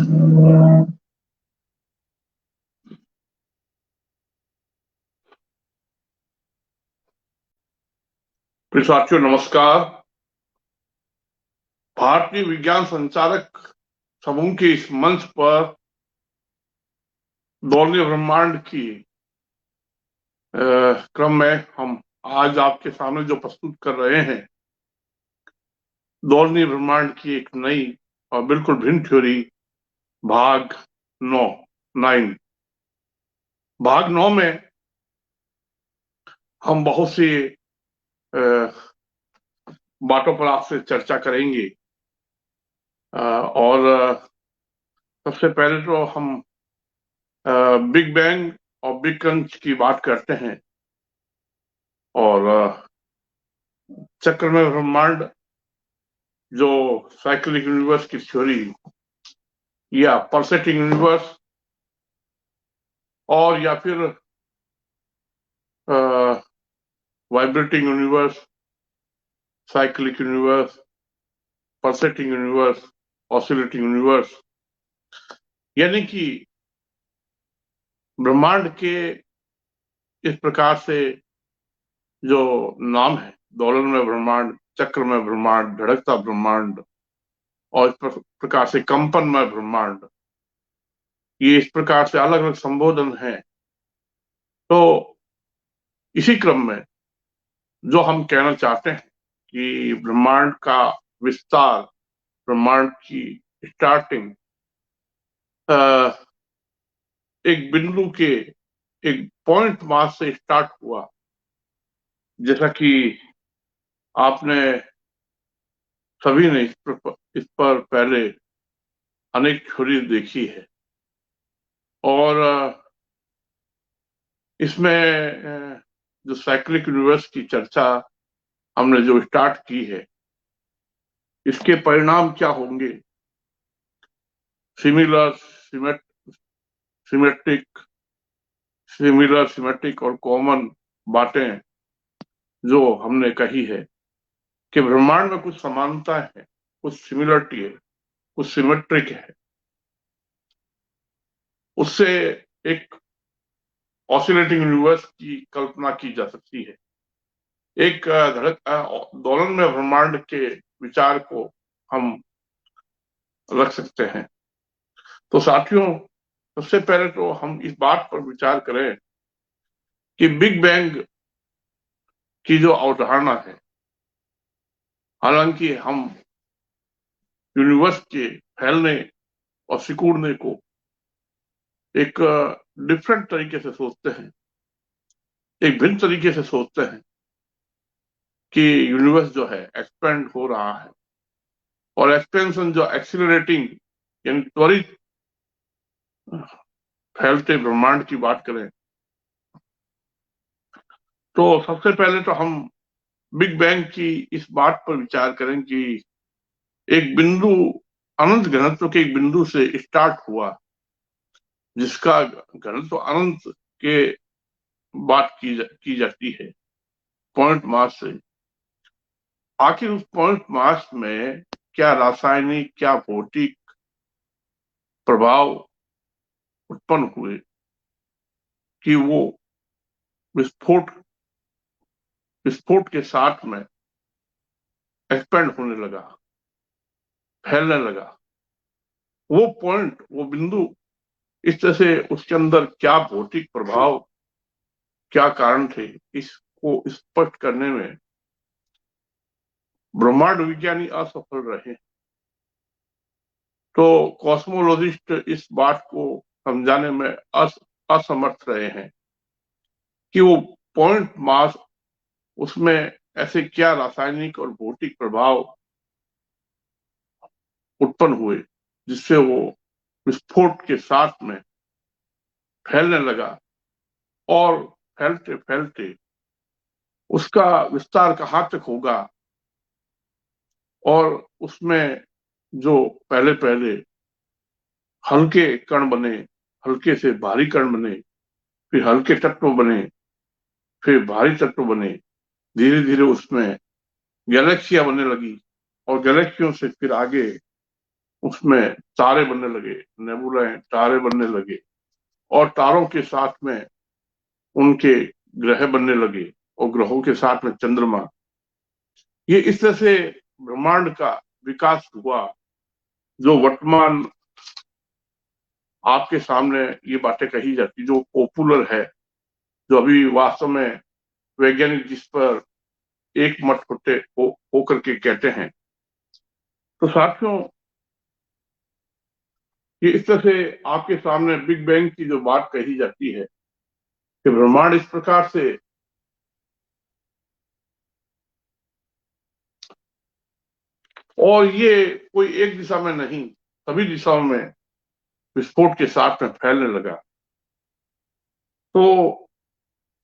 प्रिय साथियों, नमस्कार। भारतीय विज्ञान संचारक समूह के इस मंच पर दौलनीय ब्रह्मांड की क्रम में हम आज आपके सामने जो प्रस्तुत कर रहे हैं, दौलनीय ब्रह्मांड की एक नई और बिल्कुल भिन्न थ्योरी, भाग 9। भाग 9 में हम बहुत सी बातों पर आपसे चर्चा करेंगे। और सबसे पहले तो हम बिग बैंग और बिग क्रंच की बात करते हैं, और चक्र में ब्रह्मांड, जो साइक्लिक यूनिवर्स की थ्योरी या पल्सेटिंग यूनिवर्स, और या फिर vibrating universe, cyclic universe, pulsating universe, oscillating universe, यानी कि ब्रह्मांड के इस प्रकार से जो नाम है, दोलन में ब्रह्मांड, चक्र में ब्रह्मांड, धड़कता ब्रह्मांड, और इस प्रकार से कंपन में ब्रह्मांड, ये इस प्रकार से अलग अलग संबोधन हैं। तो इसी क्रम में जो हम कहना चाहते हैं कि ब्रह्मांड का विस्तार, ब्रह्मांड की स्टार्टिंग एक बिंदु के, एक पॉइंट मास से स्टार्ट हुआ। जैसा कि आपने सभी ने इस पर पहले अनेक थ्योरी देखी है, और इसमें जो साइक्लिक यूनिवर्स की चर्चा हमने जो स्टार्ट की है, इसके परिणाम क्या होंगे, सिमिलर, सिमेट्रिक और कॉमन बातें जो हमने कही है कि ब्रह्मांड में कुछ समानता है, कुछ सिमिलरिटी है, कुछ सिमेट्रिक है, उससे एक ऑसिलेटिंग यूनिवर्स की कल्पना की जा सकती है। एक दोलन में ब्रह्मांड के विचार को हम रख सकते हैं। तो साथियों, सबसे पहले तो हम इस बात पर विचार करें कि बिग बैंग की जो अवधारणा है, हालांकि हम यूनिवर्स के फैलने और सिकुड़ने को एक डिफरेंट तरीके से सोचते हैं, एक भिन्न तरीके से सोचते हैं कि यूनिवर्स जो है एक्सपेंड हो रहा है, और एक्सपेंशन जो एक्सीलरेटिंग यानी त्वरित फैलते ब्रह्मांड की बात करें, तो सबसे पहले तो हम बिग बैंग की इस बात पर विचार करें कि एक बिंदु, अनंत घनत्व के एक बिंदु से स्टार्ट हुआ, जिसका घनत्व अनंत के बात की जाती है, पॉइंट मास से। आखिर उस पॉइंट मास में क्या रासायनिक, क्या भौतिक प्रभाव उत्पन्न हुए कि वो विस्फोट विस्फोट के साथ में एक्सपेंड होने लगा, फैलने लगा। वो पॉइंट, वो बिंदु, इस तरह से उसके अंदर क्या भौतिक प्रभाव, क्या कारण थे, इसको स्पष्ट करने में ब्रह्मांड विज्ञानी असफल रहे। तो कॉस्मोलॉजिस्ट इस बात को समझाने में असमर्थ रहे हैं कि वो पॉइंट मास, उसमें ऐसे क्या रासायनिक और भौतिक प्रभाव उत्पन्न हुए जिससे वो विस्फोट के साथ में फैलने लगा, और फैलते फैलते उसका विस्तार कहाँ तक होगा, और उसमें जो पहले पहले हल्के कण बने, हल्के से भारी कण बने, फिर हल्के तत्व बने, फिर भारी तत्व बने, धीरे धीरे उसमें गैलेक्सियां बनने लगी, और गैलेक्सियों से फिर आगे उसमें तारे बनने लगे, नेबुलाएं तारे बनने लगे, और तारों के साथ में उनके ग्रह बनने लगे, और ग्रहों के साथ में चंद्रमा। ये इस तरह से ब्रह्मांड का विकास हुआ, जो वर्तमान आपके सामने ये बातें कही जाती, जो पॉपुलर है, जो अभी वास्तव में वैज्ञानिक जिस पर एक मत होकर के कहते हैं। तो साथियों, ये इस तरह से आपके सामने बिग बैंग की जो बात कही जाती है कि ब्रह्मांड इस प्रकार से और ये कोई एक दिशा में नहीं, सभी दिशाओं में विस्फोट के साथ में फैलने लगा। तो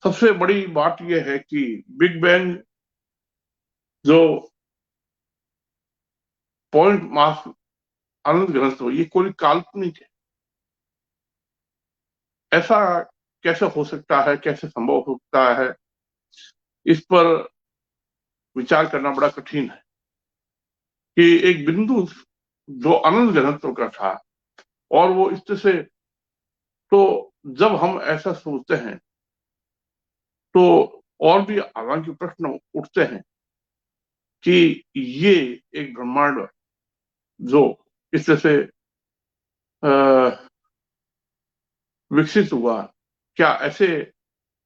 सबसे बड़ी बात यह है कि बिग बैंग जो पॉइंट मास अनंत घनत्व, ये कोई काल्पनिक है। ऐसा कैसे हो सकता है, कैसे संभव हो सकता है, इस पर विचार करना बड़ा कठिन है कि एक बिंदु जो अनंत घनत्व का था, और वो इस तरह से, तो जब हम ऐसा सोचते हैं तो और भी हालांकि प्रश्न उठते हैं कि ये एक ब्रह्मांड जो इस तरह से विकसित हुआ, क्या ऐसे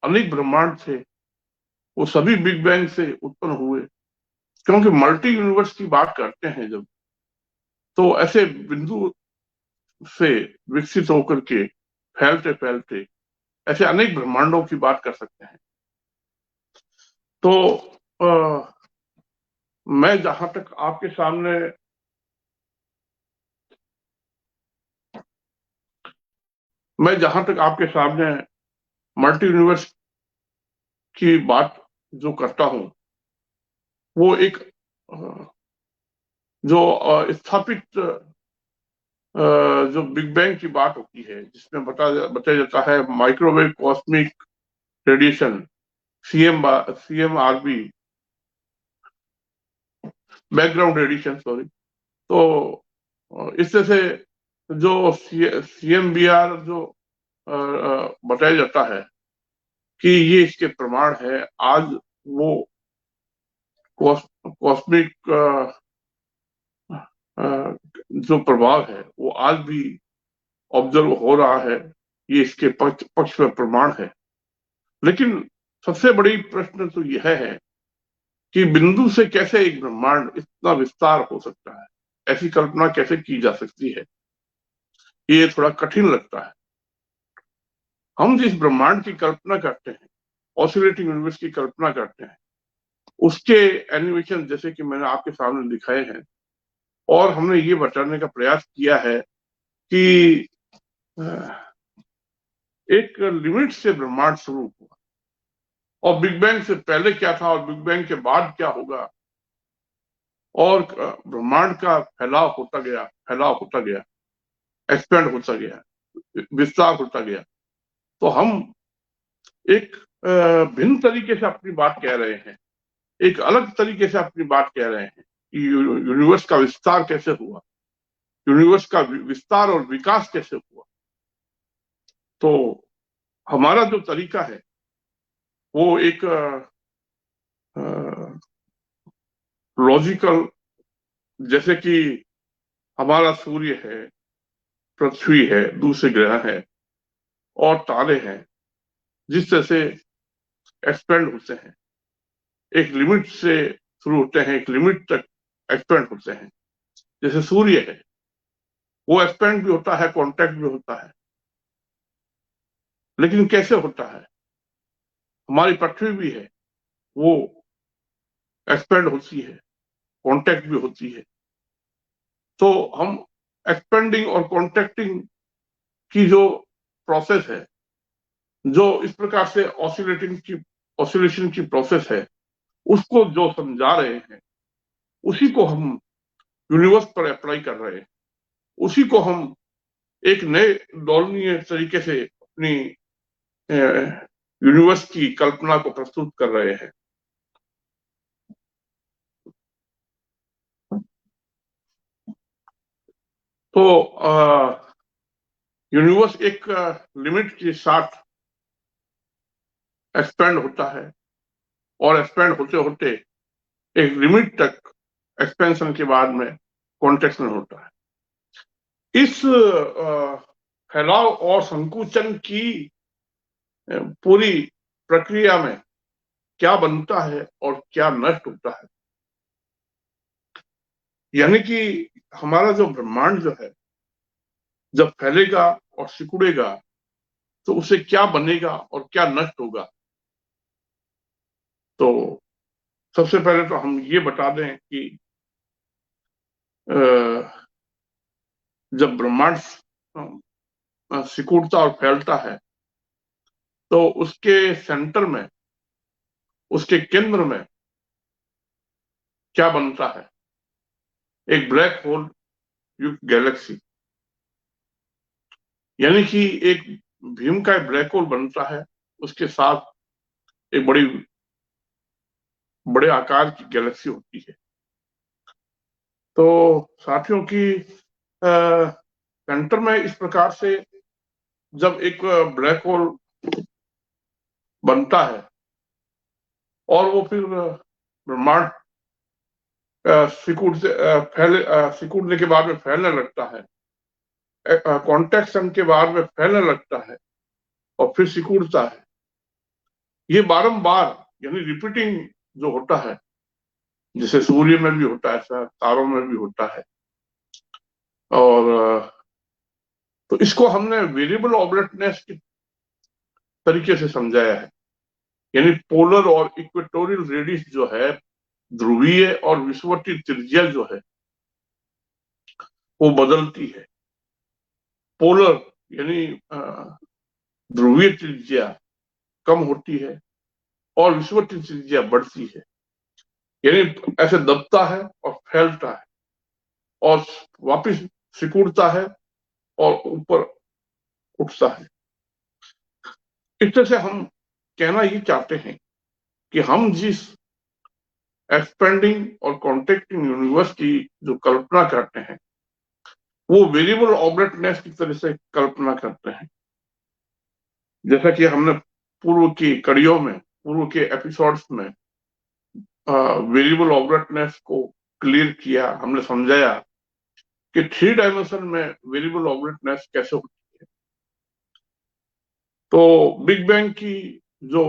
अनेक ब्रह्मांड थे, वो सभी बिग बैंग से उत्पन्न हुए? क्योंकि मल्टी यूनिवर्स की बात करते हैं जब, तो ऐसे बिंदु से विकसित होकर के फैलते फैलते ऐसे अनेक ब्रह्मांडों की बात कर सकते हैं। तो आ, मैं जहां तक आपके सामने मल्टी यूनिवर्स की बात जो करता हूं, वो एक जो स्थापित जो बिग बैंग की बात होती है, जिसमें बताया जाता है microwave cosmic radiation, CMRB, background radiation, sorry. तो इस तरह से जो CMBR जो बताया जाता है कि ये इसके प्रमाण है। आज वो कॉस्मिक जो प्रभाव है वो आज भी ऑब्जर्व हो रहा है, ये इसके पक्ष में प्रमाण है। लेकिन सबसे बड़ी प्रश्न तो यह है कि बिंदु से कैसे एक ब्रह्मांड इतना विस्तार हो सकता है, ऐसी कल्पना कैसे की जा सकती है, ये थोड़ा कठिन लगता है। हम जिस ब्रह्मांड की कल्पना करते हैं, ऑसिलेटिंग यूनिवर्स की कल्पना करते हैं, उसके एनिमेशन जैसे कि मैंने आपके सामने दिखाए हैं, और हमने ये बताने का प्रयास किया है कि एक लिमिट से ब्रह्मांड शुरू हुआ, और बिग बैंग से पहले क्या था और बिग बैंग के बाद क्या होगा, और ब्रह्मांड का फैलाव होता गया, एक्सपेंड होता गया, विस्तार होता गया। तो हम एक भिन्न तरीके से अपनी बात कह रहे हैं, एक अलग तरीके से अपनी बात कह रहे हैं कि यूनिवर्स का विस्तार कैसे हुआ, यूनिवर्स का विस्तार और विकास कैसे हुआ। तो हमारा जो तरीका है वो एक लॉजिकल, जैसे कि हमारा सूर्य है, पृथ्वी है, दूसरे ग्रह है और तारे हैं, जिस तरह से एक्सपेंड होते हैं, एक लिमिट से शुरू होते हैं, एक लिमिट तक एक्सपेंड होते हैं। जैसे सूर्य है, वो एक्सपेंड भी होता है, कॉन्टैक्ट भी होता है, लेकिन कैसे होता है? हमारी पृथ्वी भी है, वो एक्सपेंड होती है, कॉन्टैक्ट भी होती है। तो हम एक्सपेंडिंग और कॉन्टैक्टिंग की जो प्रोसेस है, जो इस प्रकार से ऑसिलेशन की प्रोसेस है, उसको जो समझा रहे हैं, उसी को हम यूनिवर्स पर अप्लाई कर रहे हैं, उसी को हम एक नए दौलनीय तरीके से अपनी यूनिवर्स की कल्पना को प्रस्तुत कर रहे हैं। तो यूनिवर्स एक लिमिट के साथ एक्सपेंड होता है और एक्सपेंड होते होते एक लिमिट तक एक्सपेंशन के बाद में कॉन्ट्रैक्शन होता है। इस फैलाव और संकुचन की पूरी प्रक्रिया में क्या बनता है और क्या नष्ट होता है, यानी कि हमारा जो ब्रह्मांड जो है जब फैलेगा और सिकुड़ेगा तो उसे क्या बनेगा और क्या नष्ट होगा। तो सबसे पहले तो हम ये बता दें कि जब ब्रह्मांड सिकुड़ता और फैलता है तो उसके सेंटर में, उसके केंद्र में क्या बनता है? एक ब्लैक होल युक्त गैलेक्सी, यानी कि एक भीमकाय ब्लैक होल बनता है, उसके साथ एक बड़े आकार की गैलेक्सी होती है। तो साथियों की सेंटर में इस प्रकार से जब एक ब्लैक होल बनता है और वो फिर ब्रह्मांड सिकुड़ने के बाद में फैलने लगता है, कॉन्ट्रैक्शन के बाद में फैलने लगता है और फिर सिकुड़ता है। ये बारंबार यानी रिपीटिंग जो होता है, जैसे सूर्य में भी होता है, ऐसा तारों में भी होता है। और तो इसको हमने वेरिएबल ऑब्लेटनेस के तरीके से समझाया है, यानी पोलर और इक्वेटोरियल रेडियस जो है, ध्रुवीय और विषुवतीय त्रिज्या जो है वो बदलती है। पोलर यानी ध्रुवीय त्रिज्या कम होती है और विषुवतीय त्रिज्या बढ़ती है, यानी ऐसे दबता है और फैलता है और वापस सिकुड़ता है और ऊपर उठता है। इस तरह से हम कहना ये चाहते हैं कि हम जिस एक्सपेंडिंग और कॉन्ट्रैक्टिंग यूनिवर्स की जो कल्पना करते हैं वो वेरिएबल ऑब्लेटनेस की तरह से कल्पना करते हैं। जैसा कि हमने पूर्व की कड़ियों में, पूर्व के एपिसोड्स में वेरिएबल ऑब्लेटनेस को क्लियर किया, हमने समझाया कि 3 डायमेंशन में वेरिएबल ऑब्लेटनेस कैसे होती है। तो बिग बैंग की जो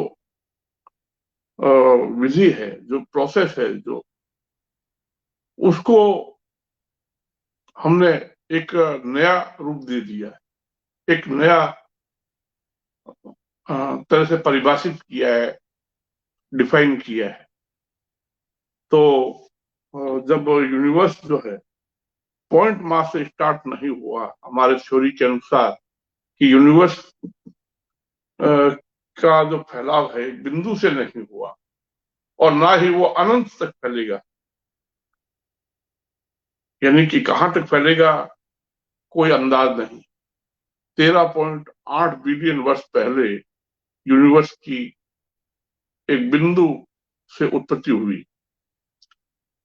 विधि है, जो प्रोसेस है, जो उसको हमने एक नया रूप दे दिया, एक नया तरह से परिभाषित किया है, डिफाइन किया है। तो जब यूनिवर्स जो है पॉइंट मास से स्टार्ट नहीं हुआ, हमारे थ्योरी के अनुसार कि यूनिवर्स का जो फैलाव है एक बिंदु से नहीं हुआ और ना ही वो अनंत तक फैलेगा, यानी कि कहां तक फैलेगा कोई अंदाज नहीं। 13.8 बिलियन वर्ष पहले यूनिवर्स की एक बिंदु से उत्पत्ति हुई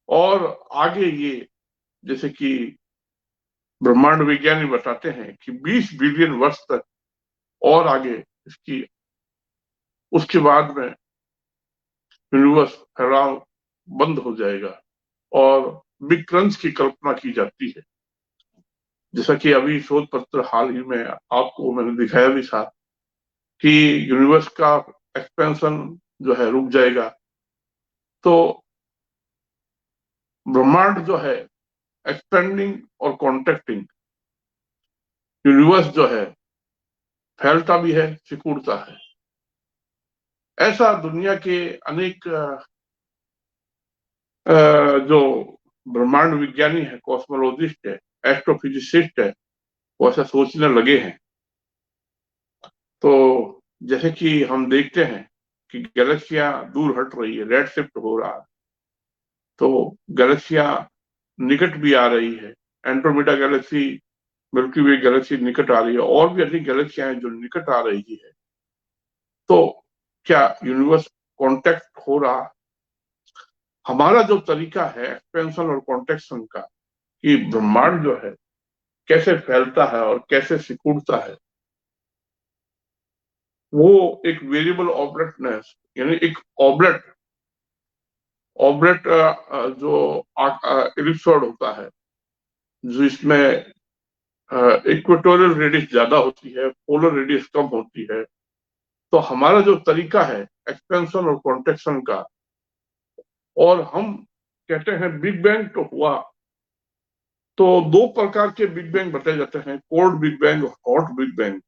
और आगे ये, जैसे कि ब्रह्मांड विज्ञानी बताते हैं कि 20 बिलियन वर्ष तक और आगे इसकी, उसके बाद में यूनिवर्स फैलाव बंद हो जाएगा और बिग क्रंच की कल्पना की जाती है। जैसा कि अभी शोध पत्र हाल ही में आपको मैंने दिखाया भी था कि यूनिवर्स का एक्सपेंशन जो है रुक जाएगा, तो ब्रह्मांड जो है एक्सपेंडिंग और कॉन्ट्रैक्टिंग, यूनिवर्स जो है फैलता भी है, सिकुड़ता है। ऐसा दुनिया के अनेक जो ब्रह्मांड विज्ञानी है, कॉस्मोलॉजिस्ट है, एस्ट्रोफिजिसिस्ट है, वो ऐसा सोचने लगे हैं। तो जैसे कि हम देखते हैं कि गैलेक्सियां दूर हट रही है, रेड शिफ्ट हो रहा है, तो गैलेक्सियां निकट भी आ रही है। एंड्रोमेडा गैलेक्सी, मिल्की वे गैलेक्सी निकट आ रही है और भी अधिक गैलेक्सियां हैं जो निकट आ रही है। तो क्या यूनिवर्स कॉन्टैक्ट हो रहा? हमारा जो तरीका है एक्सपेंशन और कॉन्ट्रैक्शन का, कि ब्रह्मांड जो है कैसे फैलता है और कैसे सिकुड़ता है, वो एक वेरिएबल ऑब्लेटनेस, यानी एक ऑब्लेट ऑब्लेट जो इलिप्सॉइड होता है, जो इसमें इक्वेटोरियल रेडियस ज्यादा होती है, पोलर रेडियस कम होती है। तो हमारा जो तरीका है एक्सपेंशन और कॉन्ट्रेक्शन का, और हम कहते हैं बिग बैंग तो हुआ, तो दो प्रकार के बिग बैंग बताए जाते हैं, कोल्ड बिग बैंग और हॉट बिग बैंग।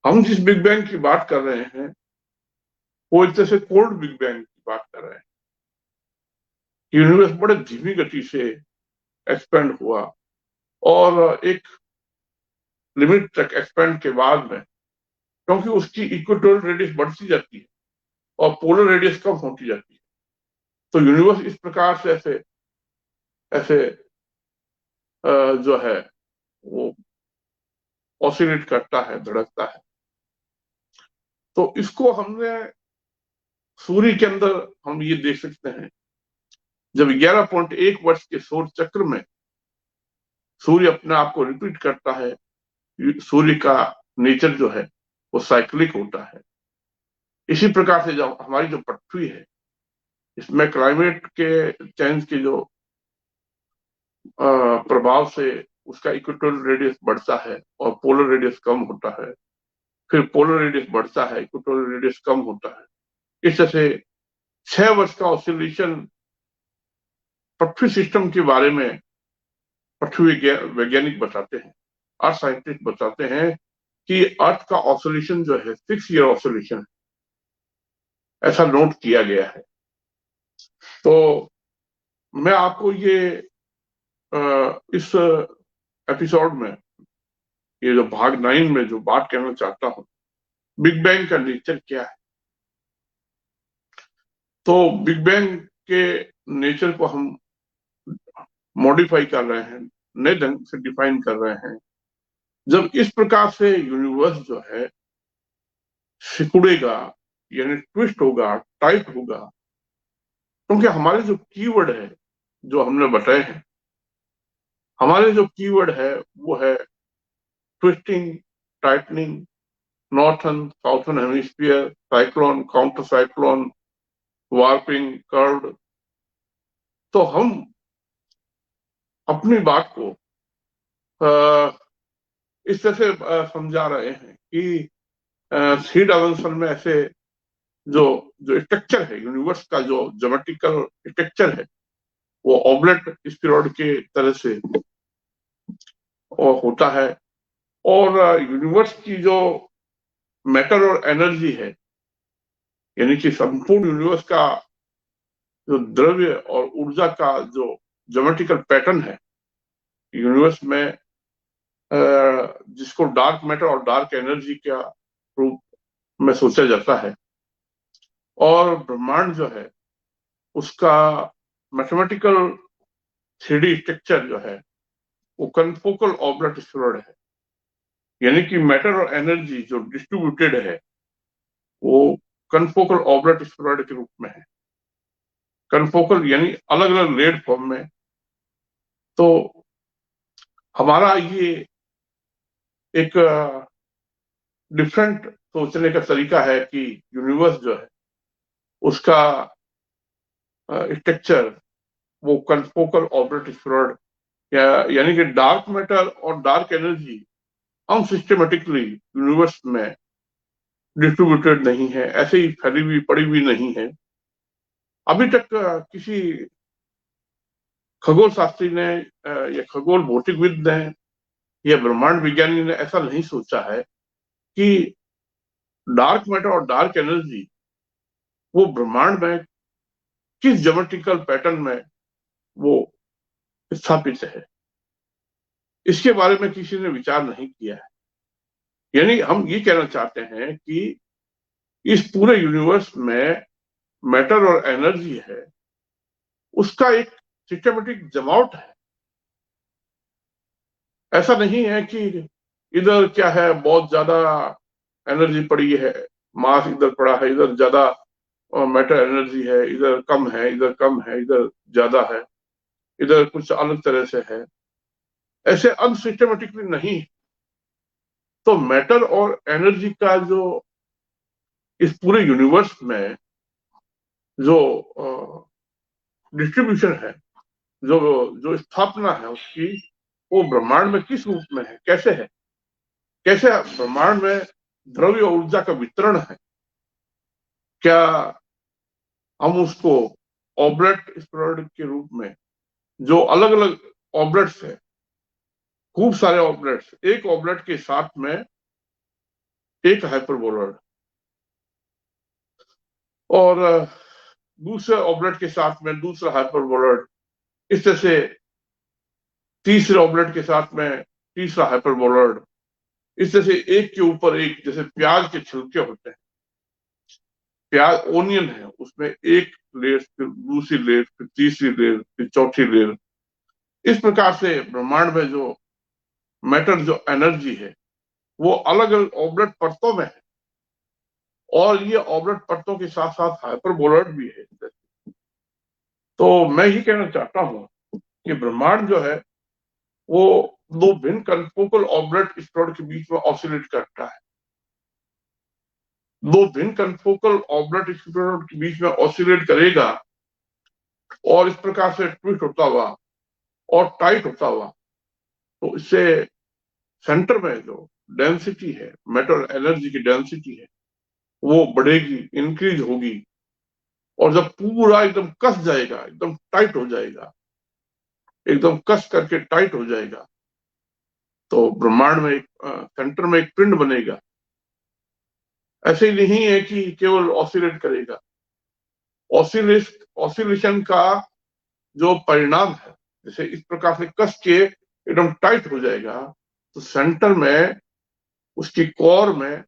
हम जिस बिग बैंग की बात कर रहे हैं वो एक तरह से कोल्ड बिग बैंग की बात कर रहे हैं। यूनिवर्स बड़े धीमी गति से एक्सपेंड हुआ और एक लिमिट तक एक्सपेंड के बाद में, क्योंकि उसकी इक्वेटोरियल रेडियस बढ़ती जाती है और पोलर रेडियस कम होती जाती है, तो यूनिवर्स इस प्रकार से ऐसे ऐसे जो है वो ऑसिलेट करता है, धड़कता है। तो इसको हमने सूर्य के अंदर हम ये देख सकते हैं, जब 11.1 वर्ष के सौर चक्र में सूर्य अपने आप को रिपीट करता है। सूर्य का नेचर जो है वो साइक्लिक होता है। इसी प्रकार से जब हमारी जो पृथ्वी है, इसमें क्लाइमेट के चेंज के जो प्रभाव से उसका इक्वेटोरियल रेडियस बढ़ता है और पोलर रेडियस कम होता है, फिर पोलर रेडियस बढ़ता है, इक्वेटोरियल रेडियस कम होता है। इस तरह से 6 वर्ष का ऑसिलेशन पृथ्वी सिस्टम के बारे में पृथ्वी वैज्ञानिक बताते हैं, अर्थ साइंटिस्ट बताते हैं कि अर्थ का ऑसिलेशन जो है 6 ईयर ऑसिलेशन है, ऐसा नोट किया गया है। तो मैं आपको ये इस एपिसोड में, ये जो भाग 9 में जो बात कहना चाहता हूं, बिग बैंग का नेचर क्या है। तो बिग बैंग के नेचर को हम मॉडिफाई कर रहे हैं, नए ढंग से डिफाइन कर रहे हैं। जब इस प्रकार से यूनिवर्स जो है सिकुड़ेगा, यानी ट्विस्ट होगा, टाइट होगा, क्योंकि हमारे जो कीवर्ड है जो हमने बताए हैं, हमारे जो कीवर्ड है वो है twisting, tightening, northern southern hemisphere, cyclone, counter cyclone, warping, curve. तो हम अपनी बात को इस तरह से समझा रहे हैं कि 3 डायमेंशन में ऐसे जो जो स्ट्रक्चर है यूनिवर्स का, जो ज्योमेट्रिकल स्ट्रक्चर है, वो ऑब्लेट स्फीरॉइड के तरह से होता है। और यूनिवर्स की जो मैटर और एनर्जी है, यानी कि संपूर्ण यूनिवर्स का जो द्रव्य और ऊर्जा का जो ज्योमेट्रिकल पैटर्न है यूनिवर्स में, जिसको डार्क मैटर और डार्क एनर्जी का रूप में सोचा जाता है, और ब्रह्मांड जो है उसका मैथमेटिकल 3D स्ट्रक्चर जो है वो कनफोकल ऑब्लेट स्फीरॉइड है। यानी कि मैटर और एनर्जी जो डिस्ट्रीब्यूटेड है वो कनफोकल ऑब्लेट स्फीरॉइड के रूप में है। कनफोकल यानी अलग अलग लेड फॉर्म में। तो हमारा ये एक डिफरेंट सोचने का तरीका है कि यूनिवर्स जो है उसका स्ट्रक्चर वो कनफोकल ऑब्लेट स्फीरॉइड, यानी कि डार्क मैटर और डार्क एनर्जी हम सिस्टमेटिकली यूनिवर्स में डिस्ट्रीब्यूटेड नहीं है, ऐसे ही फैली हुई पड़ी हुई नहीं है। अभी तक किसी खगोल शास्त्री ने या खगोल भौतिकविद ने या ब्रह्मांड विज्ञानी ने ऐसा नहीं सोचा है कि डार्क मैटर और डार्क एनर्जी वो ब्रह्मांड में किस ज्योमेट्रिकल पैटर्न में वो स्थापित है। इसके बारे में किसी ने विचार नहीं किया है। यानी हम ये कहना चाहते हैं कि इस पूरे यूनिवर्स में मैटर और एनर्जी है, उसका एक सिस्टमेटिक जमावट है। ऐसा नहीं है कि इधर क्या है बहुत ज्यादा एनर्जी पड़ी है, मास इधर पड़ा है, इधर ज्यादा मैटर एनर्जी है, इधर कम है, इधर कम है, इधर ज्यादा है, इधर कुछ अलग तरह से है। ऐसे अनसिस्टमेटिकली नहीं। तो मैटर और एनर्जी का जो इस पूरे यूनिवर्स में जो डिस्ट्रीब्यूशन है, जो जो स्थापना है उसकी, वो ब्रह्मांड में किस रूप में है, कैसे ब्रह्मांड में द्रव्य और ऊर्जा का वितरण है। क्या हम उसको ऑब्लेट स्प्रेड के रूप में, जो अलग अलग ऑब्लेट्स है, खूब सारे ऑब्लेट्स, एक ऑब्लेट के साथ में एक हाइपरबोलॉइड, और दूसरे ऑब्लेट के साथ में दूसरा हाइपरबोलॉइड, इस तरह से तीसरे ऑब्लेट के साथ में तीसरा हाइपरबोलॉइड, इस तरह से एक के ऊपर एक, जैसे प्याज के छिलके होते हैं, प्याज ओनियन है, उसमें एक लेयर, फिर दूसरी लेयर, फिर तीसरी लेयर, फिर चौथी लेयर। इस प्रकार से ब्रह्मांड में जो मैटर, जो एनर्जी है, वो अलग अलग ऑब्लेट परतों में है, और ये ऑब्लेट परतों के साथ साथ हाइपरबोलॉइड भी है। तो मैं ही कहना चाहता हूं कि ब्रह्मांड जो है वो दो भिन्न कनफोकल ऑब्लेट स्प्रेड के बीच में ऑसिलेट करता है। दो भिन्न कनफोकल ऑब्लेट स्प्रेड के बीच में ऑसिलेट करेगा, और इस प्रकार से ट्विस्ट होता हुआ और टाइट होता हुआ, तो इससे सेंटर में जो डेंसिटी है, मेटल एनर्जी की डेंसिटी है, वो बढ़ेगी, इंक्रीज होगी। और जब पूरा एकदम कस जाएगा, एकदम टाइट हो जाएगा, एकदम कस करके टाइट हो जाएगा, तो ब्रह्मांड में एक सेंटर में एक पिंड बनेगा। ऐसे ही नहीं है कि केवल ऑसिलेट करेगा। ऑसिलेशन का जो परिणाम है, जैसे इस प्रकार से कस के एकदम टाइट हो जाएगा, तो सेंटर में, उसकी कोर में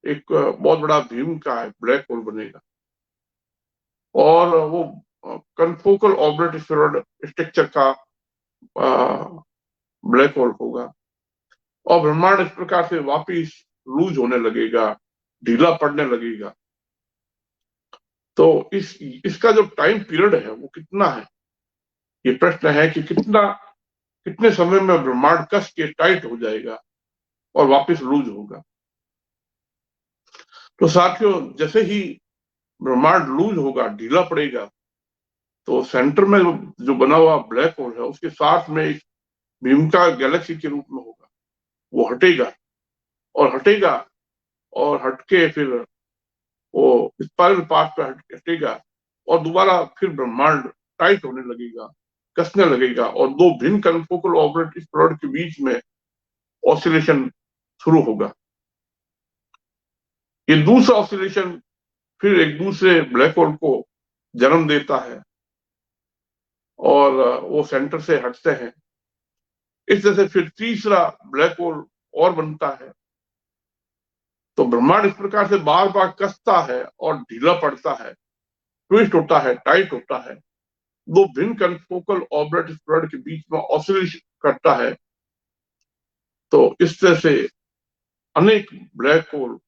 एक बहुत बड़ा भीम का ब्लैक होल बनेगा, और वो कनफोकल ऑब्लेट स्ट्रक्चर का ब्लैक होल होगा। और ब्रह्मांड इस प्रकार से वापिस लूज होने लगेगा, ढीला पड़ने लगेगा। तो इसका जो टाइम पीरियड है वो कितना है, ये प्रश्न है कि कितने समय में ब्रह्मांड कस के टाइट हो जाएगा और वापस लूज होगा। तो साथियों, जैसे ही ब्रह्मांड लूज होगा, ढीला पड़ेगा, तो सेंटर में जो बना हुआ ब्लैक होल है, उसके साथ में एक भीमका गैलेक्सी के रूप में होगा, वो हटेगा और हटेगा, और हटके फिर वो स्पाइरल पाथ पे हटेगा, और दोबारा फिर ब्रह्मांड टाइट होने लगेगा, कसने लगेगा, और दो भिन्न कनफोकल ऑब्लेट स्प्रेड के बीच में ऑसिलेशन शुरू होगा। ये दूसरा ऑसिलेशन फिर एक दूसरे ब्लैक होल को जन्म देता है, और वो सेंटर से हटते हैं। इस तरह से फिर तीसरा ब्लैक होल और बनता है। तो ब्रह्मांड इस प्रकार से बार बार कसता है और ढीला पड़ता है, ट्विस्ट होता है, टाइट होता है, दो भिन्न कनफोकल ऑब्लेट स्प्रेड के बीच में ऑसिलेशन करता है। तो इस तरह से अनेक ब्लैक होल,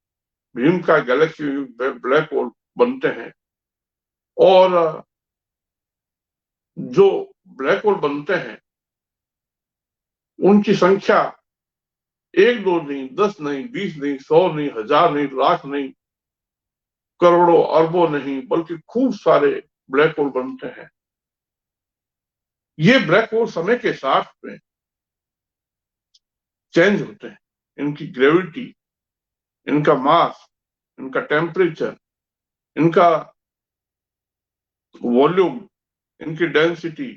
भीम का गैलेक्सी ब्लैक होल बनते हैं। और जो ब्लैक होल बनते हैं, उनकी संख्या एक दो नहीं, 10 नहीं, 20 नहीं, 100 नहीं, 1000 नहीं, लाख नहीं, करोड़ों अरबों नहीं, बल्कि खूब सारे ब्लैक होल बनते हैं। ये ब्लैक होल समय के साथ में चेंज होते हैं। इनकी ग्रेविटी, इनका मास, इनका टेम्परेचर, इनका वॉल्यूम, इनकी डेंसिटी,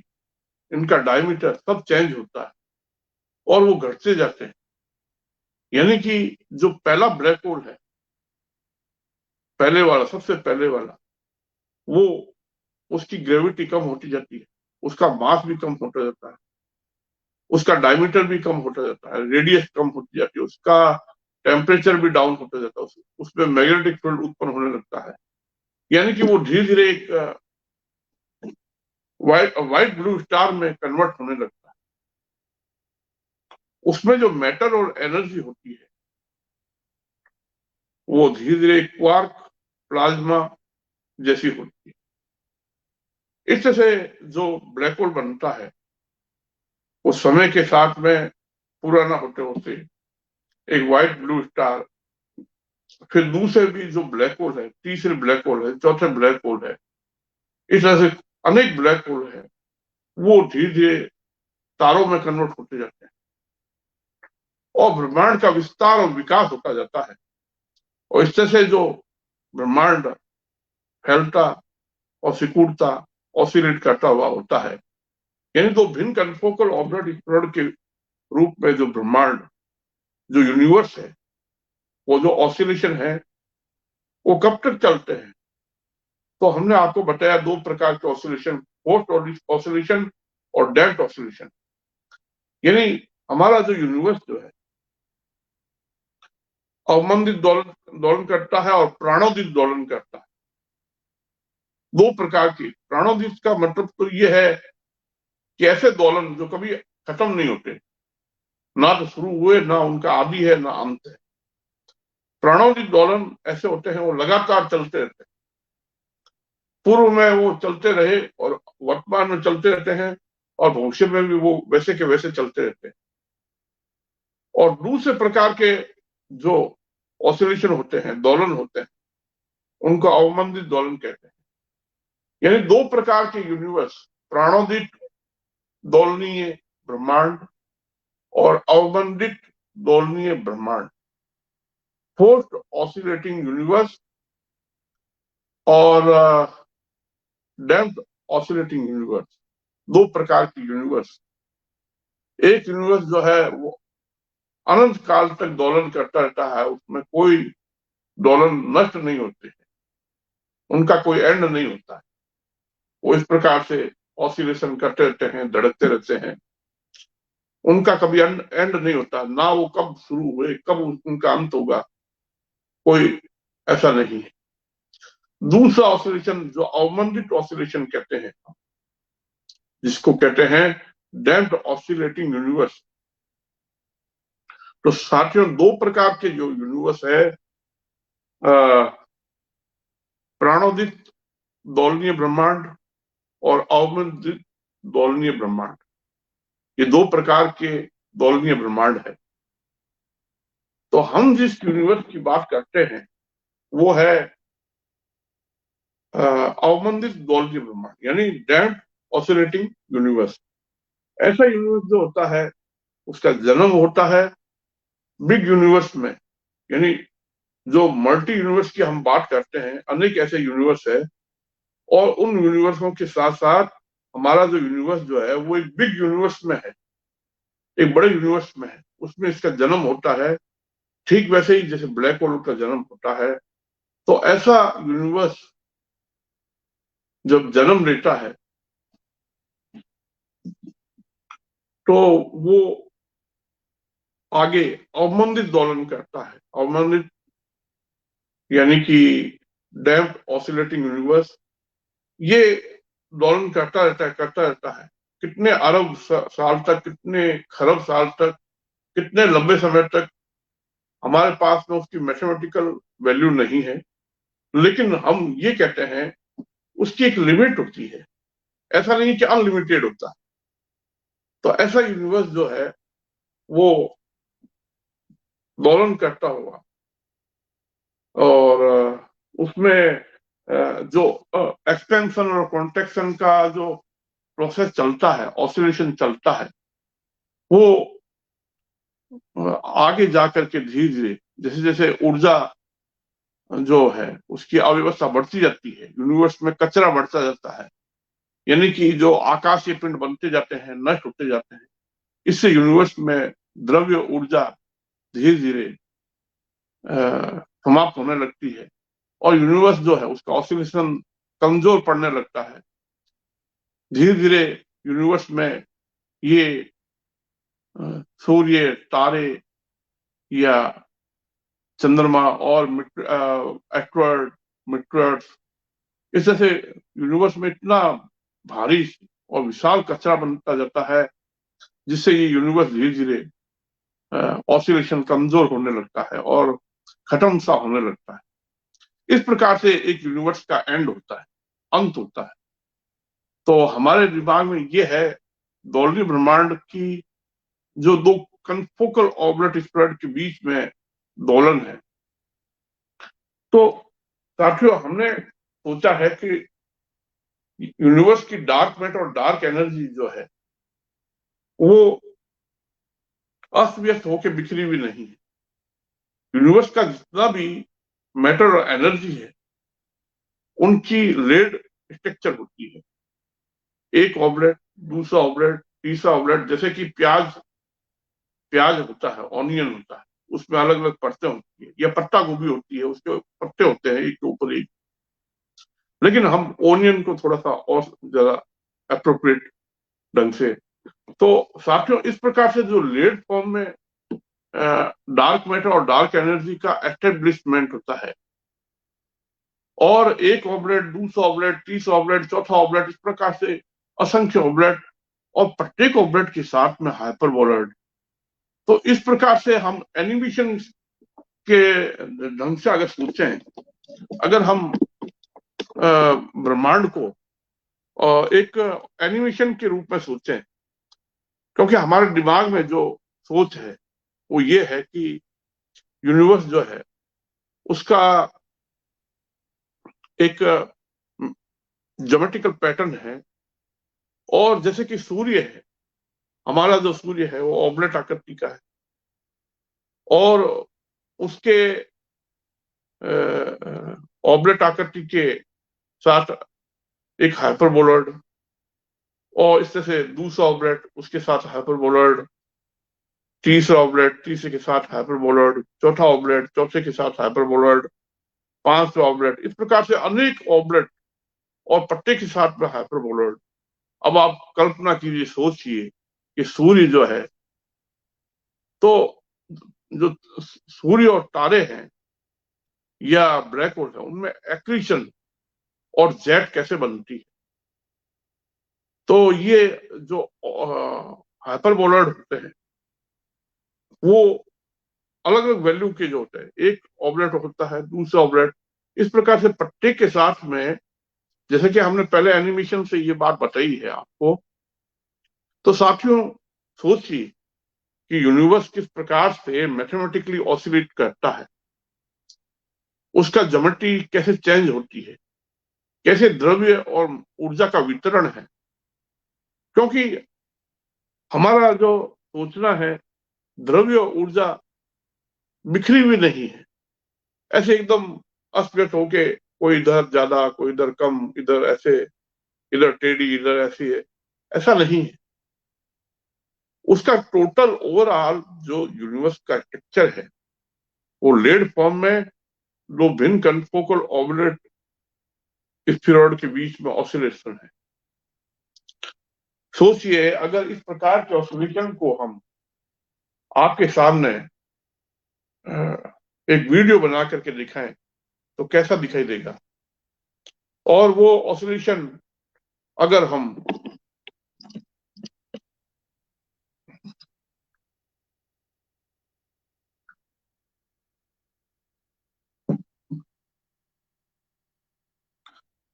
इनका डायमीटर सब चेंज होता है, और वो घटते जाते हैं। यानी कि जो पहला ब्लैक होल है, पहले वाला, सबसे पहले वाला, वो, उसकी ग्रेविटी कम होती जाती है, उसका मास भी कम होता जाता है, उसका डायमीटर भी कम होता जाता है, रेडियस कम होती जाती है, उसका टेम्परेचर भी डाउन होता जाता है, उसमें मैग्नेटिक फील्ड उत्पन्न होने लगता है। यानी कि वो धीरे धीरे एक व्हाइट ब्लू स्टार में कन्वर्ट होने लगता है। उसमें जो मैटर और एनर्जी होती है, वो धीरे धीरे क्वार्क, प्लाज्मा जैसी होती है। इस तरह से जो ब्लैक होल बनता है, वो समय के साथ में पूरा ना होते होते एक व्हाइट ब्लू स्टार, फिर दूसरे भी जो ब्लैक होल है, तीसरे ब्लैक होल है, चौथे ब्लैक होल है, इस तरह से अनेक ब्लैक होल है, वो धीरे धीरे तारों में कन्वर्ट होते जाते हैं और ब्रह्मांड का विस्तार और विकास होता जाता है। और इस तरह से जो ब्रह्मांड फैलता और सिकुड़ता, ऑसिलेट करता हुआ होता है। यानी दो भिन्न कनफोकल ऑर्बिट एक्सप्लोरर के रूप में जो ब्रह्मांड, जो यूनिवर्स है, वो जो ऑसिलेशन है, वो कब तक चलते हैं? तो हमने आपको बताया दो प्रकार के ऑसिलेशन, पोस्ट ऑसिलेशन और डैम्प्ड ऑसिलेशन। यानी हमारा जो यूनिवर्स जो है अवमंदित दोलन दोलन करता है और प्राणोदित दोलन करता है। दो प्रकार की प्राणोदित का मतलब तो ये है कि ऐसे दोलन जो कभी खत्म नहीं होते, ना तो शुरू हुए, ना उनका आदि है, ना अंत है। प्राणोदित दोलन ऐसे होते हैं, वो लगातार चलते रहते हैं, पूर्व में वो चलते रहे और वर्तमान में चलते रहते हैं और भविष्य में भी वो वैसे के वैसे चलते रहते हैं। और दूसरे प्रकार के जो ऑसिलेशन होते हैं, दोलन होते हैं, उनको अवमंदित दोलन कहते हैं। यानी दो प्रकार के यूनिवर्स, प्राणोदित दोलनीय ब्रह्मांड और अवमंदित दोलनीय ब्रह्मांड, पोस्ट ऑसिलेटिंग यूनिवर्स और डैम्प्ड ऑसिलेटिंग यूनिवर्स, दो प्रकार की यूनिवर्स। एक यूनिवर्स जो है वो अनंत काल तक दोलन करता रहता है, उसमें कोई दोलन नष्ट नहीं होते हैं, उनका कोई एंड नहीं होता है। वो इस प्रकार से ऑसिलेशन करते रहते हैं, धड़कते रहते हैं, उनका कभी एंड नहीं होता, ना वो कब शुरू हुए, कब उनका अंत होगा, कोई ऐसा नहीं है। दूसरा ऑसिलेशन जो अवमंदित ऑसिलेशन कहते हैं, जिसको कहते हैं डैम्प्ड ऑसिलेटिंग यूनिवर्स। तो साथियों, दो प्रकार के जो यूनिवर्स है, प्राणोदित दोलनीय ब्रह्मांड और अवमंदित दोलनीय ब्रह्मांड, ये दो प्रकार के दोलनीय ब्रह्मांड है। तो हम जिस यूनिवर्स की बात करते हैं वो है अवमंदित दोलनीय ब्रह्मांड, यानी डैम्प्ड ऑसिलेटिंग यूनिवर्स। ऐसा यूनिवर्स जो होता है उसका जन्म होता है बिग यूनिवर्स में। यानी जो मल्टी यूनिवर्स की हम बात करते हैं, अनेक ऐसे यूनिवर्स है और उन यूनिवर्सों के साथ साथ हमारा जो यूनिवर्स जो है वो एक बिग यूनिवर्स में है, एक बड़े यूनिवर्स में है, उसमें इसका जन्म होता है। ठीक वैसे ही जैसे ब्लैक होल का जन्म होता है, तो ऐसा यूनिवर्स जब जन्म लेता है तो वो आगे अवमंदित दोलन करता है। अवमंदित यानी कि डैम्प्ड ऑसिलेटिंग यूनिवर्स, ये दोलन करता रहता है कितने अरब साल तक, कितने खरब साल तक, कितने लंबे समय तक। हमारे पास में उसकी मैथमेटिकल वैल्यू नहीं है, लेकिन हम ये कहते हैं उसकी एक लिमिट होती है, ऐसा नहीं कि अनलिमिटेड होता। तो ऐसा यूनिवर्स जो है वो दोलन करता हुआ और उसमें जो एक्सपेंशन और कॉन्ट्रेक्शन का जो प्रोसेस चलता है, ऑसिलेशन चलता है, वो आगे जाकर के धीरे धीरे जैसे जैसे ऊर्जा जो है उसकी अव्यवस्था बढ़ती जाती है, यूनिवर्स में कचरा बढ़ता जाता है, यानी कि जो आकाशीय पिंड बनते जाते हैं, नष्ट होते जाते हैं, इससे यूनिवर्स में द्रव्य ऊर्जा धीरे धीरे समाप्त होने लगती है और यूनिवर्स जो है उसका ऑसिलेशन कमजोर पड़ने लगता है। धीरे धीरे यूनिवर्स में ये सूर्य, तारे या चंद्रमा और एस्ट्रॉयड, मीटर्स, इस तरह से यूनिवर्स में इतना भारी और विशाल कचरा बनता जाता है जिससे ये यूनिवर्स धीरे धीरे ऑसिलेशन कमजोर होने लगता है और खत्म सा होने लगता है। इस प्रकार से एक यूनिवर्स का एंड होता है, अंत होता है। तो हमारे दिमाग में ये है दौलनी ब्रह्मांड की जो दो कनफोकल ऑर्बिट स्प्रेड के बीच में दोलन है। तो साथियों, हमने सोचा है कि यूनिवर्स की डार्क मैटर और डार्क एनर्जी जो है वो अस्त व्यस्त होकर बिखरी हुई नहीं है। यूनिवर्स का जितना भी मैटर और एनर्जी है उनकी लेड स्ट्रक्चर होती है। एक ऑब्लेट, दूसरा ऑब्लेट, तीसरा ऑब्लेट, जैसे कि प्याज प्याज होता है, ऑनियन होता है, उसमें अलग अलग परतें होती है, या पत्ता गोभी होती है, उसके पत्ते होते हैं एक के ऊपर एक। लेकिन हम ओनियन को थोड़ा सा और ज्यादा अप्रोप्रिएट ढंग से, तो साथियों इस प्रकार से जो लेड फॉर्म में डार्क मैटर और डार्क एनर्जी का एस्टेब्लिशमेंट होता है, और एक ऑब्लेट, दूसरा ऑब्लेट, तीसरा ऑब्लेट, चौथा ऑब्लेट, इस प्रकार से असंख्य ऑब्लेट, और प्रत्येक ऑब्लेट के साथ में हाइपरबोलॉइड। तो इस प्रकार से हम एनिमेशन के ढंग से अगर सोचें, अगर हम ब्रह्मांड को एक एनिमेशन के रूप में सोचें, क्योंकि हमारे दिमाग में जो सोच है वो ये है कि यूनिवर्स जो है उसका एक ज्योमेट्रिकल पैटर्न है, और जैसे कि सूर्य है, हमारा जो सूर्य है वो ऑब्लेट आकृति का है, और उसके ऑब्लेट आकृति के साथ एक हाइपरबोलॉइड, और इस तरह से दूसरा ऑब्लेट उसके साथ हाइपरबोलॉइड, तीसरा ऑब्लेट तीसरे के साथ हाइपरबोलॉइड, चौथा ऑब्लेट चौथे के साथ हाइपरबोलॉइड, पांचवा ऑब्लेट, इस प्रकार से अनेक ऑब्लेट, और प्रत्येक के साथ में हाइपरबोलॉइड। अब आप कल्पना कीजिए, सोचिए कि सूर्य जो है, तो जो सूर्य और तारे हैं या ब्लैक होल है, उनमें एक्रीशन और जेट कैसे बनती है। तो ये जो हाइपरबोलॉइड होते हैं वो अलग अलग वैल्यू के जो होते हैं, एक ऑब्लेट होता है, दूसरा ऑब्लेट, इस प्रकार से प्रत्येक के साथ में, जैसे कि हमने पहले एनिमेशन से ये बात बताई है आपको। तो साथियों सोचिए कि यूनिवर्स किस प्रकार से मैथमेटिकली ऑसिलेट करता है, उसका ज्योमेट्री कैसे चेंज होती है, कैसे द्रव्य और ऊर्जा का वितरण है। क्योंकि हमारा जो सोचना है, द्रव्य और ऊर्जा बिखरी हुई नहीं है, ऐसे एकदम अस्त व्यस्त होके, कोई इधर ज्यादा, कोई इधर कम, इधर ऐसे, इधर टेढ़ी, इधर ऐसी है, ऐसा नहीं है। उसका टोटल ओवरऑल जो यूनिवर्स का स्ट्रक्चर है वो लेड फॉर्म में दो भिन्न कनफोकल ऑर्बिट स्फीरॉइड के बीच में ऑसिलेशन है। सोचिए अगर इस प्रकार के ऑसिलेशन को हम आपके सामने एक वीडियो बना करके दिखाएं तो कैसा दिखाई देगा। और वो ऑसिलेशन अगर हम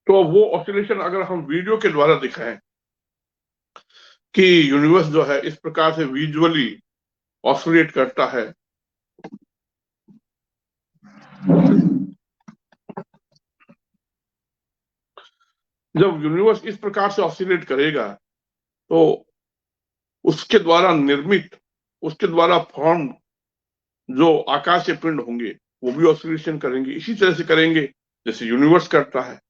तो वो ऑसिलेशन अगर हम वीडियो के द्वारा दिखाएं कि यूनिवर्स जो है इस प्रकार से विजुअली ऑसिलेट करता है, जब यूनिवर्स इस प्रकार से ऑसिलेट करेगा तो उसके द्वारा निर्मित, उसके द्वारा फॉर्म जो आकाशीय पिंड होंगे वो भी ऑसिलेशन करेंगे, इसी तरह से करेंगे जैसे यूनिवर्स करता है।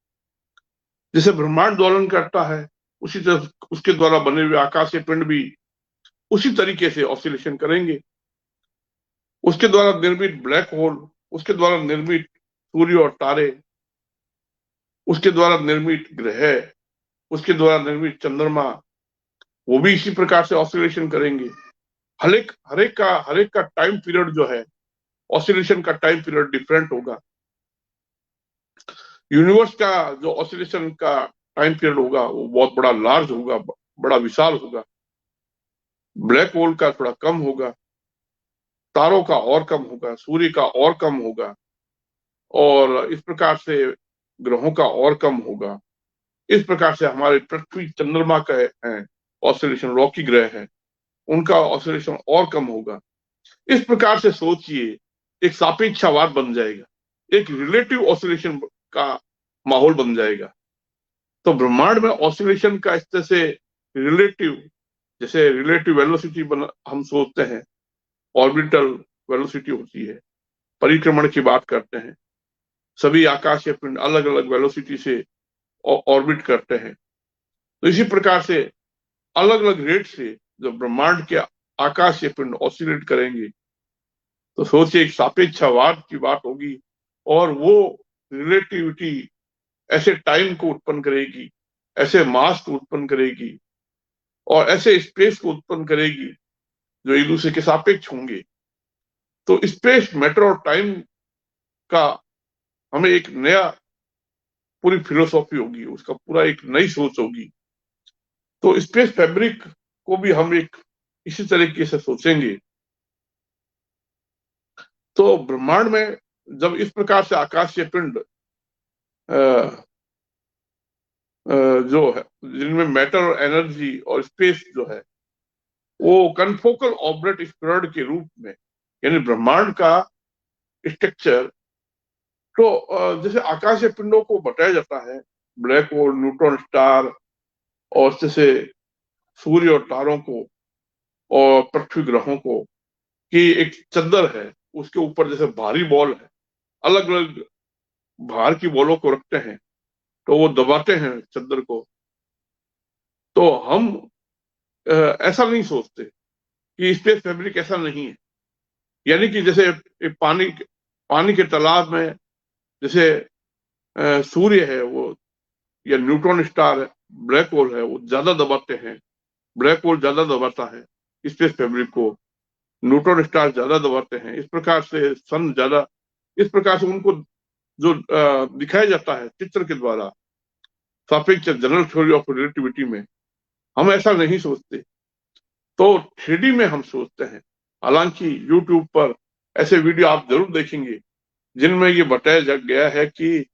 जैसे ब्रह्मांड दोलन करता है, उसी तरह उसके द्वारा बने हुए आकाशीय पिंड भी उसी तरीके से ऑसिलेशन करेंगे। उसके द्वारा निर्मित ब्लैक होल, उसके द्वारा निर्मित सूर्य और तारे, उसके द्वारा निर्मित ग्रह, उसके द्वारा निर्मित चंद्रमा, वो भी इसी प्रकार से ऑसिलेशन करेंगे। हर एक का टाइम पीरियड जो है, ऑसिलेशन का टाइम पीरियड डिफरेंट होगा। यूनिवर्स का जो ऑसिलेशन का टाइम पीरियड होगा वो बहुत बड़ा लार्ज होगा, बड़ा विशाल होगा। ब्लैक होल का थोड़ा कम होगा, तारों का और कम होगा, सूर्य का और कम होगा, और इस प्रकार से ग्रहों का और कम होगा। इस प्रकार से हमारे पृथ्वी चंद्रमा का है ऑसिलेशन, रॉकी ग्रह है, उनका ऑसिलेशन और कम होगा। इस प्रकार से सोचिए, एक सापेक्षवाद बन जाएगा, एक रिलेटिव ऑसिलेशन का माहौल बन जाएगा। तो ब्रह्मांड में ऑसिलेशन का इस तरह से रिलेटिव, जैसे रिलेटिव वेलोसिटी हम सोचते हैं, ऑर्बिटल वेलोसिटी होती है, परिक्रमण की बात करते हैं, सभी आकाशीय पिंड अलग अलग वेलोसिटी से ऑर्बिट करते हैं। तो इसी प्रकार से अलग अलग रेट से जब ब्रह्मांड के आकाशीय पिंड ऑसिलेट करेंगे, तो सोचिए एक सापेक्षवाद की बात होगी, और वो रिलेटिविटी ऐसे टाइम को उत्पन्न करेगी, ऐसे मास को उत्पन्न करेगी, और ऐसे स्पेस को उत्पन्न करेगी जो एक दूसरे के सापेक्ष होंगे। तो स्पेस, मैटर और टाइम का हमें एक नया, पूरी फिलोसॉफी होगी, उसका पूरा एक नई सोच होगी। तो स्पेस फैब्रिक को भी हम एक इसी तरीके से सोचेंगे। तो ब्रह्मांड में जब इस प्रकार से आकाशीय पिंड जो है, जिनमें मैटर और एनर्जी और स्पेस जो है, वो कनफोकल ऑब्जेक्ट स्फीयरॉइड के रूप में, यानी ब्रह्मांड का स्ट्रक्चर, तो जैसे आकाशीय पिंडों को बताया जाता है, ब्लैक होल, न्यूट्रॉन स्टार, और जैसे सूर्य और तारों को और पृथ्वी ग्रहों को, कि एक चद्दर है, उसके ऊपर जैसे भारी बॉल है, अलग अलग भार की बॉलों को रखते हैं, तो वो दबाते हैं चद्दर को। तो हम ऐसा नहीं सोचते कि स्पेस फैब्रिक ऐसा नहीं है। यानी कि जैसे एक पानी के तालाब में जैसे सूर्य है वो, या न्यूट्रॉन स्टार है, ब्लैक होल है, वो ज्यादा दबाते हैं, ब्लैक होल ज्यादा दबाता है स्पेस फैब्रिक को, न्यूट्रॉन स्टार ज्यादा दबाते हैं, इस प्रकार से सन ज्यादा, इस प्रकार से उनको जो दिखाया जाता है चित्र के द्वारा, सापेक्ष जनरल थ्योरी ऑफ रिलेटिविटी में, हम ऐसा नहीं सोचते। तो 3D में हम सोचते हैं। हालांकि यूट्यूब पर ऐसे वीडियो आप जरूर देखेंगे जिनमें ये बताया गया है कि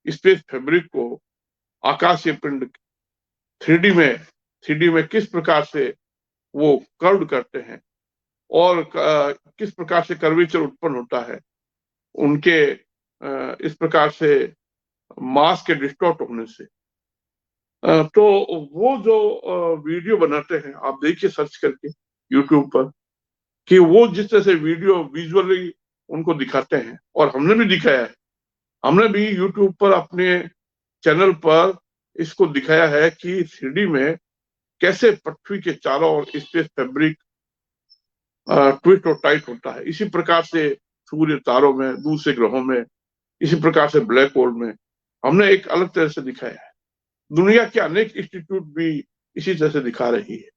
स्पेस फैब्रिक को आकाशीय पिंड 3D में किस प्रकार से वो कर्व करते हैं, और किस प्रकार से कर्वेचर उत्पन्न होता है उनके इस प्रकार से मास के डिस्टॉर्ट होने से। तो वो जो वीडियो बनाते हैं, आप देखिए सर्च करके यूट्यूब पर, कि वो जिस तरह से वीडियो विजुअली उनको दिखाते हैं, और हमने भी दिखाया है, हमने भी यूट्यूब पर अपने चैनल पर इसको दिखाया है कि 3D में कैसे पृथ्वी के चारों ओर स्पेस फैब्रिक ट्विस्ट और टाइट होता है। इसी प्रकार से सूर्य, तारों में, दूसरे ग्रहों में, इसी प्रकार से ब्लैक होल में हमने एक अलग तरह से दिखाया है। दुनिया के अनेक इंस्टीट्यूट भी इसी तरह से दिखा रही है।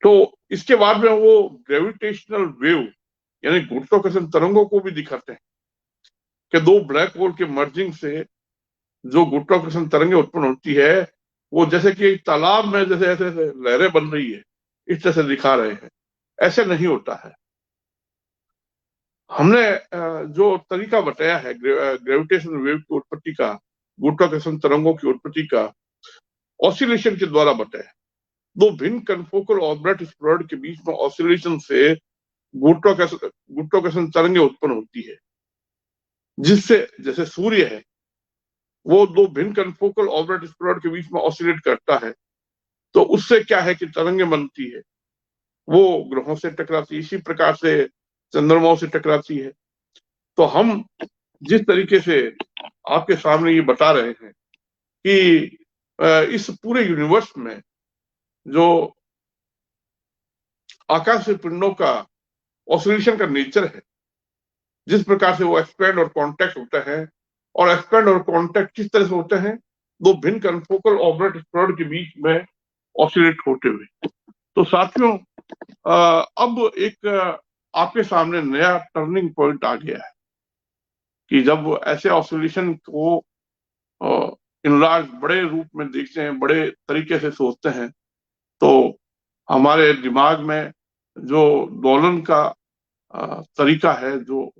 तो इसके बाद में वो ग्रेविटेशनल वेव, यानी गुरुत्वाकर्षण तरंगों को भी दिखाते हैं, कि दो ब्लैक होल के मर्जिंग से जो गुरुत्वाकर्षण तरंगें उत्पन्न होती है, वो जैसे कि एक तालाब में जैसे ऐसे ऐसे लहरें बन रही है, इस तरह से दिखा रहे हैं। ऐसे नहीं होता है। हमने जो तरीका बताया है ग्रेविटेशनल वेव की उत्पत्ति का, गुरुत्वाकर्षण तरंगों की उत्पत्ति का, ऑसिलेशन के द्वारा बताया। दो भिन्न कनफोकल ऑब्जेक्ट स्फीयरॉइड के बीच में ऑसिलेशन से गुरुत्वाकर्षण तरंगें उत्पन्न होती है, जिससे जैसे सूर्य है, वो दो भिन्न कनफोकल ऑब्जेक्ट स्फीयरॉइड के बीच में ऑसिलेट करता है, तो उससे क्या है कि तरंगें बनती है, वो ग्रहों से टकराती है, इसी प्रकार से चंद्रमाओं से टकराती है। तो हम जिस तरीके से आपके सामने ये बता रहे हैं कि इस पूरे यूनिवर्स में जो आकाशीय पिंडों का ऑसिलेशन का नेचर है, जिस प्रकार से वो एक्सपैंड और कॉन्टैक्ट होता है, और एक्सपैंड और कॉन्टैक्ट किस तरह से होते हैं, दो भिन्न कनफोकल ऑब्जेक्ट स्फीयरॉइड के बीच में ऑसिलेट होते हुए। तो साथियों, अब एक आपके सामने नया टर्निंग पॉइंट आ गया है, कि जब ऐसे ऑसिलेशन को इनलार्ज, बड़े रूप में देखते हैं, बड़े तरीके से सोचते हैं, तो हमारे दिमाग में जो दोलन का तरीका है, जो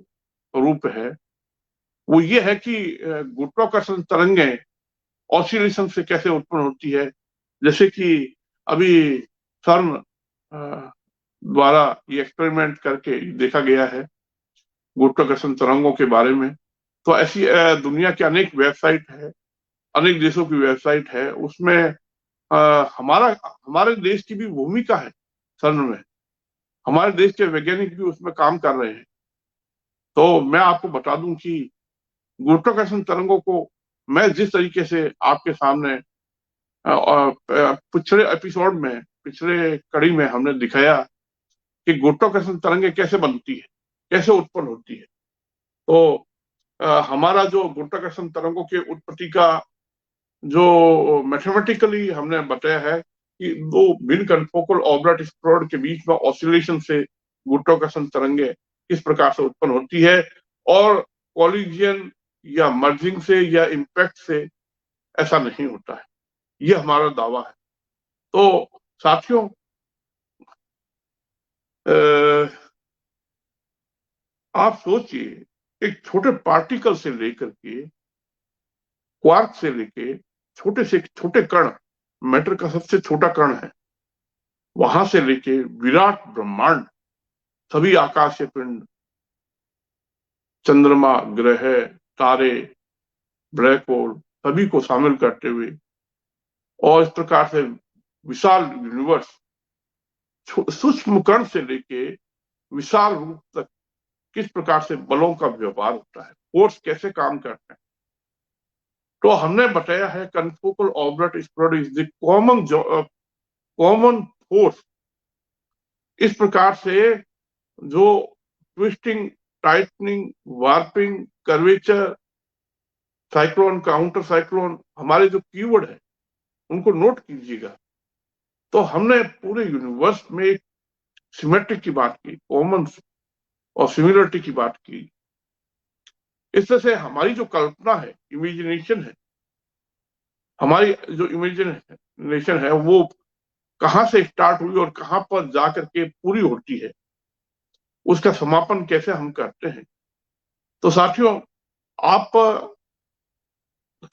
रूप है, वो ये है कि गुरुत्वाकर्षण तरंगें ऑसिलेशन से कैसे उत्पन्न होती है। जैसे कि अभी CERN द्वारा ये एक्सपेरिमेंट करके देखा गया है गुरुत्वाकर्षण तरंगों के बारे में। तो ऐसी दुनिया की अनेक वेबसाइट है, अनेक देशों की वेबसाइट है, उसमें हमारा हमारे देश की भी भूमिका है CERN में। हमारे देश के वैज्ञानिक भी उसमें काम कर रहे हैं। तो मैं आपको बता दूं कि गुरुत्वाकर्षण तरंगों को मैं जिस तरीके से आपके सामने पिछले एपिसोड में, पिछले कड़ी में हमने दिखाया कि गुरुत्वाकर्षण तरंगे कैसे बनती है, कैसे उत्पन्न होती है। तो हमारा जो गुरुत्वाकर्षण तरंगों के उत्पत्ति का जो मैथमेटिकली हमने बताया है कि दो भिन्न कनफोकल ऑर्बिट स्फेरॉइड के बीच में ऑसिलेशन से गुरुत्वाकर्षण तरंगे किस प्रकार से उत्पन्न होती है, और कॉलिजन या मर्जिंग से या इम्पैक्ट से ऐसा नहीं होता है। यह हमारा दावा है। तो साथियों, आप सोचिए, एक छोटे पार्टिकल से लेकर के, क्वार्क से लेके छोटे से छोटे कण, मैटर का सबसे छोटा कण है, वहां से लेके विराट ब्रह्मांड, सभी आकाशीय पिंड, चंद्रमा, ग्रह, तारे, ब्लैक होल, सभी को शामिल करते हुए, और इस प्रकार से विशाल यूनिवर्स, सूक्ष्म कण से लेके विशाल रूप तक किस प्रकार से बलों का व्यवहार होता है, फोर्स कैसे काम करते हैं। तो हमने बताया है confocal orbit spheroid is the common force. इस प्रकार से जो twisting, tightening, warping, curvature, cyclone, counter cyclone, हमारे जो कीवर्ड है उनको नोट कीजिएगा। तो हमने पूरे यूनिवर्स में एक सिमेट्रिक की बात की, कॉमन और सिमिलरिटी की बात की। इस तरह से हमारी जो कल्पना है, इमेजिनेशन है, हमारी जो इमेजिनेशन है वो कहां से स्टार्ट हुई और कहां पर जाकर के पूरी होती है, उसका समापन कैसे हम करते हैं। तो साथियों, आप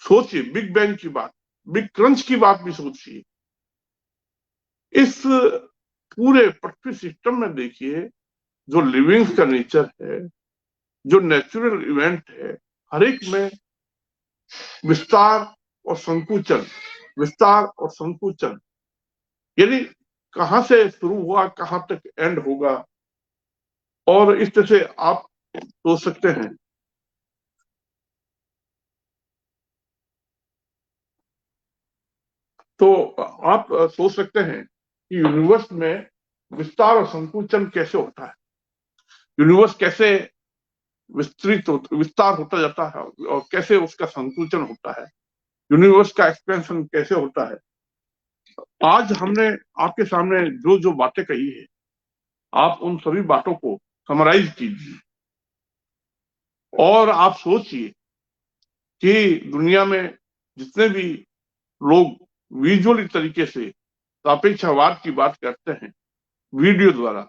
सोचिए, बिग बैंग की बात, बिग क्रंच की बात भी सोचिए। इस पूरे पृथ्वी सिस्टम में देखिए, जो लिविंग्स का नेचर है, जो नेचुरल इवेंट है, हर एक में विस्तार और संकुचन, विस्तार और संकुचन, यानी कहां से शुरू हुआ, कहां तक एंड होगा। और इस तरह से आप सोच सकते हैं, तो आप सोच सकते हैं कि यूनिवर्स में विस्तार और संकुचन कैसे होता है, यूनिवर्स कैसे विस्तार होता जाता है, और कैसे उसका संकुचन होता है, यूनिवर्स का एक्सपेंशन कैसे होता है। आज हमने आपके सामने जो जो बातें कही है, आप उन सभी बातों को समराइज कीजिए, और आप सोचिए कि दुनिया में जितने भी लोग विजुअली तरीके से सापेक्षवाद की बात करते हैं वीडियो द्वारा,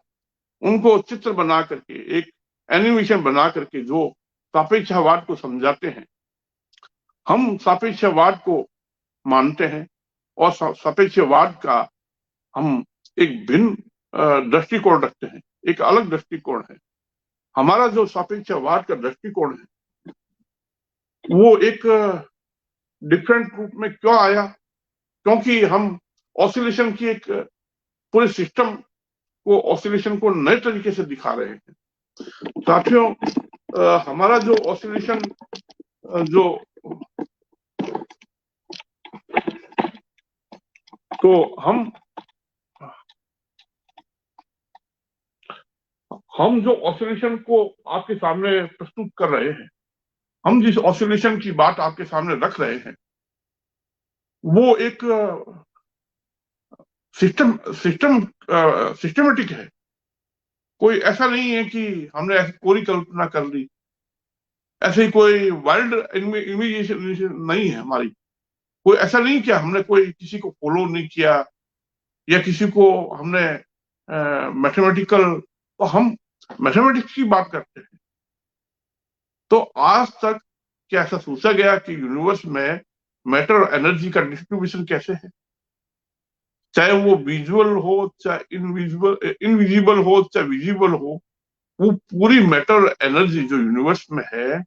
उनको चित्र बना करके, एक एनिमेशन बना करके जो सापेक्षवाद को समझाते हैं, हम सापेक्षवाद को मानते हैं, और सापेक्षवाद का हम एक भिन्न दृष्टिकोण रखते हैं, एक अलग दृष्टिकोण है। हमारा जो सापेक्षवाद का दृष्टिकोण है वो एक डिफरेंट रूप में क्यों आया, क्योंकि हम ऑसिलेशन की एक पूरे सिस्टम को, ऑसिलेशन को नए तरीके से दिखा रहे हैं। साथियों, हमारा जो ऑसिलेशन, जो तो हम जो ऑसिलेशन को आपके सामने प्रस्तुत कर रहे हैं, हम जिस ऑसिलेशन की बात आपके सामने रख रहे हैं, वो एक सिस्टमेटिक है। कोई ऐसा नहीं है कि हमने ऐसी कोरी कल्पना कर ली, ऐसे ही कोई वाइल्ड इमेजिनेशन नहीं है हमारी। कोई ऐसा नहीं किया हमने, कोई किसी को फॉलो नहीं किया, या किसी को हमने मैथमेटिकल, तो हम मैथमेटिक्स की बात करते हैं। तो आज तक क्या ऐसा सोचा गया कि यूनिवर्स में मैटर और एनर्जी का डिस्ट्रीब्यूशन कैसे है? चाहे वो विजुअल हो, चाहे इनविजिबल हो, चाहे विजिबल हो, वो पूरी मैटर एनर्जी जो यूनिवर्स में है,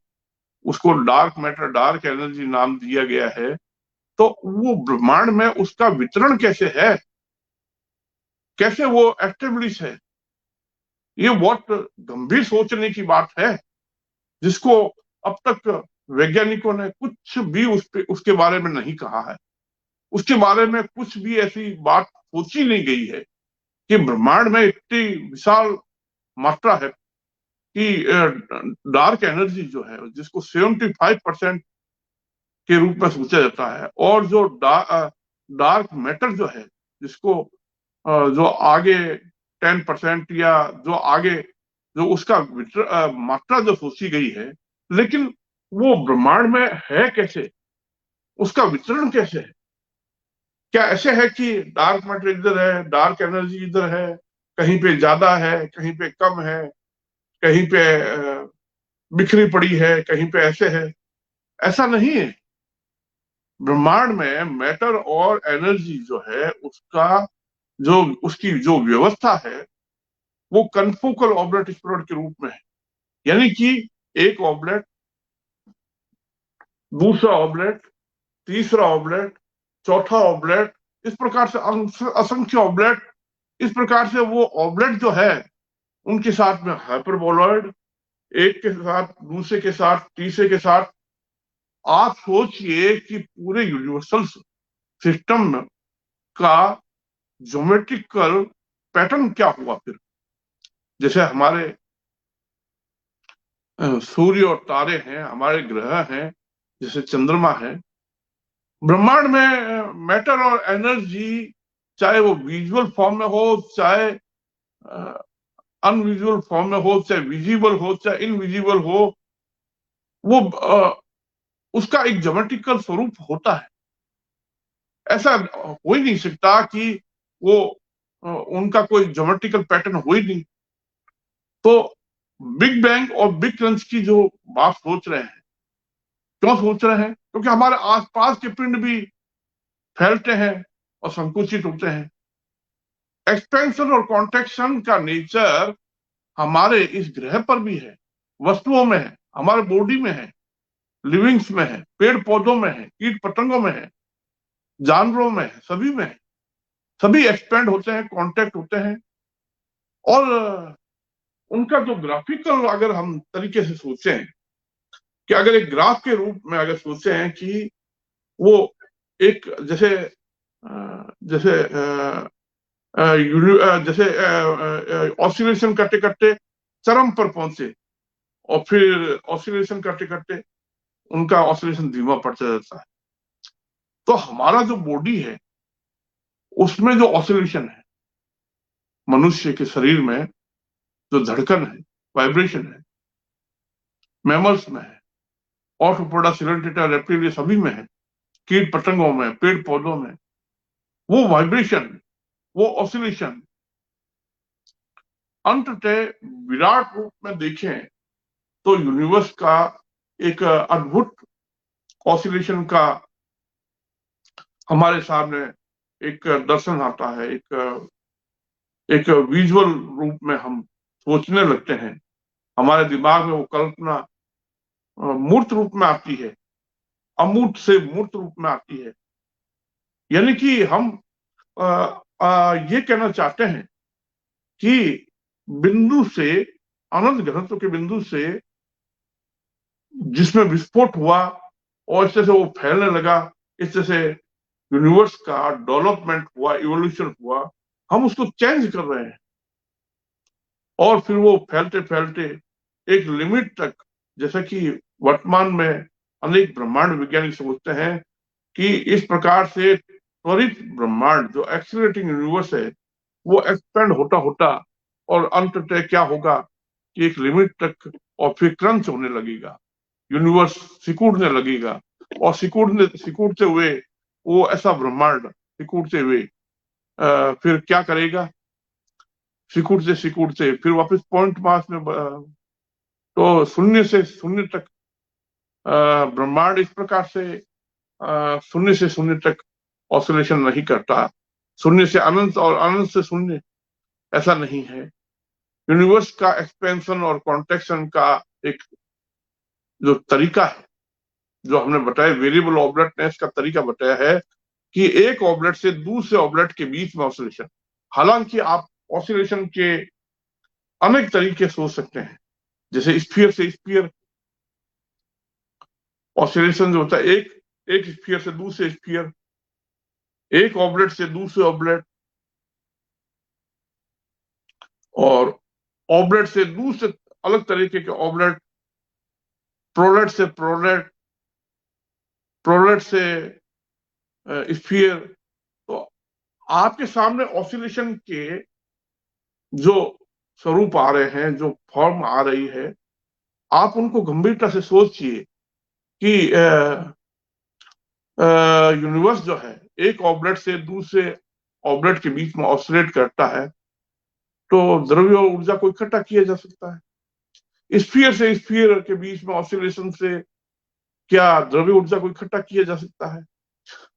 उसको डार्क मैटर, डार्क एनर्जी नाम दिया गया है। तो वो ब्रह्मांड में उसका वितरण कैसे है, कैसे वो एस्टेब्लिश है, ये बहुत गंभीर सोचने की बात है, जिसको अब तक वैज्ञानिकों ने कुछ भी उसके बारे में नहीं कहा है। उसके बारे में कुछ भी ऐसी बात सोची नहीं गई है कि ब्रह्मांड में इतनी विशाल मात्रा है कि डार्क एनर्जी जो है, जिसको 75% के रूप में सोचा जाता है, और जो डार्क मैटर जो है, जिसको जो आगे 10% या जो आगे जो उसका मात्रा जो सोची गई है, लेकिन वो ब्रह्मांड में है कैसे, उसका वितरण कैसे है? क्या ऐसे है कि डार्क मैटर इधर है, डार्क एनर्जी इधर है, कहीं पे ज्यादा है, कहीं पे कम है, कहीं पे बिखरी पड़ी है, कहीं पे ऐसे है? ऐसा नहीं है। ब्रह्मांड में मैटर और एनर्जी जो है, उसका जो उसकी जो व्यवस्था है, वो कनफोकल ऑब्लेट स्पिरिट के रूप में है। यानी कि एक ऑब्लेट, दूसरा ऑब्लेट, तीसरा ऑब्लेट, चौथा ऑब्लेट, इस प्रकार से असंख्य ऑब्लेट, इस प्रकार से वो ऑब्लेट जो है, उनके साथ में हाइपरबोलॉइड, एक के साथ, दूसरे के साथ, तीसरे के साथ। आप सोचिए कि पूरे यूनिवर्सल सिस्टम का ज्योमेट्रिकल पैटर्न क्या हुआ फिर। जैसे हमारे सूर्य और तारे हैं, हमारे ग्रह हैं, जैसे चंद्रमा है। ब्रह्मांड में मैटर और एनर्जी, चाहे वो विजुअल फॉर्म में हो, चाहे अनविजुअल फॉर्म में हो, चाहे विजिबल हो, चाहे इनविजिबल हो, वो उसका एक ज्योमेट्रिकल स्वरूप होता है। ऐसा हो ही नहीं सकता कि वो उनका कोई ज्योमेट्रिकल पैटर्न हो ही नहीं। तो बिग बैंग और बिग क्रंच की जो बात सोच रहे हैं, क्यों सोच रहे हैं? क्योंकि हमारे आसपास के पिंड भी फैलते हैं और संकुचित होते हैं। एक्सपेंशन और कॉन्ट्रैक्शन का नेचर हमारे इस ग्रह पर भी है, वस्तुओं में है, हमारे बॉडी में है, लिविंग्स में है, पेड़ पौधों में है, कीट पतंगों में है, जानवरों में है, सभी में है। सभी एक्सपेंड होते हैं, कॉन्टैक्ट होते हैं। और उनका जो ग्राफिकल अगर हम तरीके से सोचें, कि अगर एक ग्राफ के रूप में अगर सोचते हैं कि वो एक जैसे जैसे जैसे ऑसिलेशन करते करते चरम पर पहुंचे, और फिर ऑसिलेशन करते करते उनका ऑसिलेशन धीमा पड़ता जाता है। तो हमारा जो बॉडी है, उसमें जो ऑसिलेशन है, मनुष्य के शरीर में जो धड़कन है, वाइब्रेशन है, मैमल्स में है, ऑर्थोपोडा, सिलेंटेटा, रेप्टिलिया, सभी में है, कीट पतंगों में, पेड़ पौधों में, वो वाइब्रेशन, वो ऑसिलेशन अंततः विराट रूप में देखें तो यूनिवर्स का एक अद्भुत ऑसिलेशन का हमारे सामने एक दर्शन आता है। एक विजुअल रूप में हम सोचने लगते हैं, हमारे दिमाग में वो कल्पना मूर्त रूप में आती है, अमूर्त से मूर्त रूप में आती है। यानी कि हम ये कहना चाहते हैं कि बिंदु से, अनंत घनत्व के बिंदु से जिसमें विस्फोट हुआ और इस तरह से वो फैलने लगा, इस तरह से यूनिवर्स का डेवलपमेंट हुआ, इवोल्यूशन हुआ, हम उसको चेंज कर रहे हैं। और फिर वो फैलते फैलते एक लिमिट तक, जैसा कि वर्तमान में अनेक ब्रह्मांड वैज्ञानिक सोचते हैं कि इस प्रकार से त्वरित ब्रह्मांड जो एक्सीलरेटिंग यूनिवर्स है, वो एक्सपेंड होता होता और अंततः क्या होगा कि एक लिमिट तक, और फिर क्रंच होने लगेगा, यूनिवर्स सिकुड़ने लगेगा, और सिकुड़ते हुए वो ऐसा ब्रह्मांड सिकुड़ते हुए फिर क्या करेगा, सिकुड़ते सिकुड़ते फिर वापस पॉइंट मास में तो शून्य से शून्य तक ब्रह्मांड इस प्रकार से शून्य से शून्य तक ऑसिलेशन नहीं करता। शून्य से अनंत और अनंत से शून्य, ऐसा नहीं है। यूनिवर्स का एक्सपेंशन और कॉन्ट्रैक्शन का एक जो तरीका है, जो हमने बताया वेरिएबल ऑब्लेटनेस का तरीका बताया है कि एक ऑब्लेट से दूसरे ऑब्लेट के बीच में ऑसिलेशन। हालांकि आप ऑसिलेशन के अनेक तरीके सोच सकते हैं, जैसे स्फीयर से स्फीयर ऑसिलेशन जो होता है, एक एक स्फीयर से दूसरे स्फीयर, एक ऑब्लेट से दूसरे ऑब्लेट, और ऑब्लेट से दूसरे अलग तरीके के ऑब्लेट, प्रोलेट से प्रोलेट, प्रोलेट से स्फीयर। तो आपके सामने ऑसिलेशन के जो स्वरूप आ रहे हैं, जो फॉर्म आ रही है, आप उनको गंभीरता से सोचिए कि यूनिवर्स जो है एक ऑब्लेट से दूसरे ऑब्लेट के बीच में ऑसिलेट करता है, तो द्रव्य और ऊर्जा को इकट्ठा किया जा सकता है। स्फीयर से स्फीयर के बीच में ऑसिलेशन से क्या द्रव्य ऊर्जा को इकट्ठा किया जा सकता है?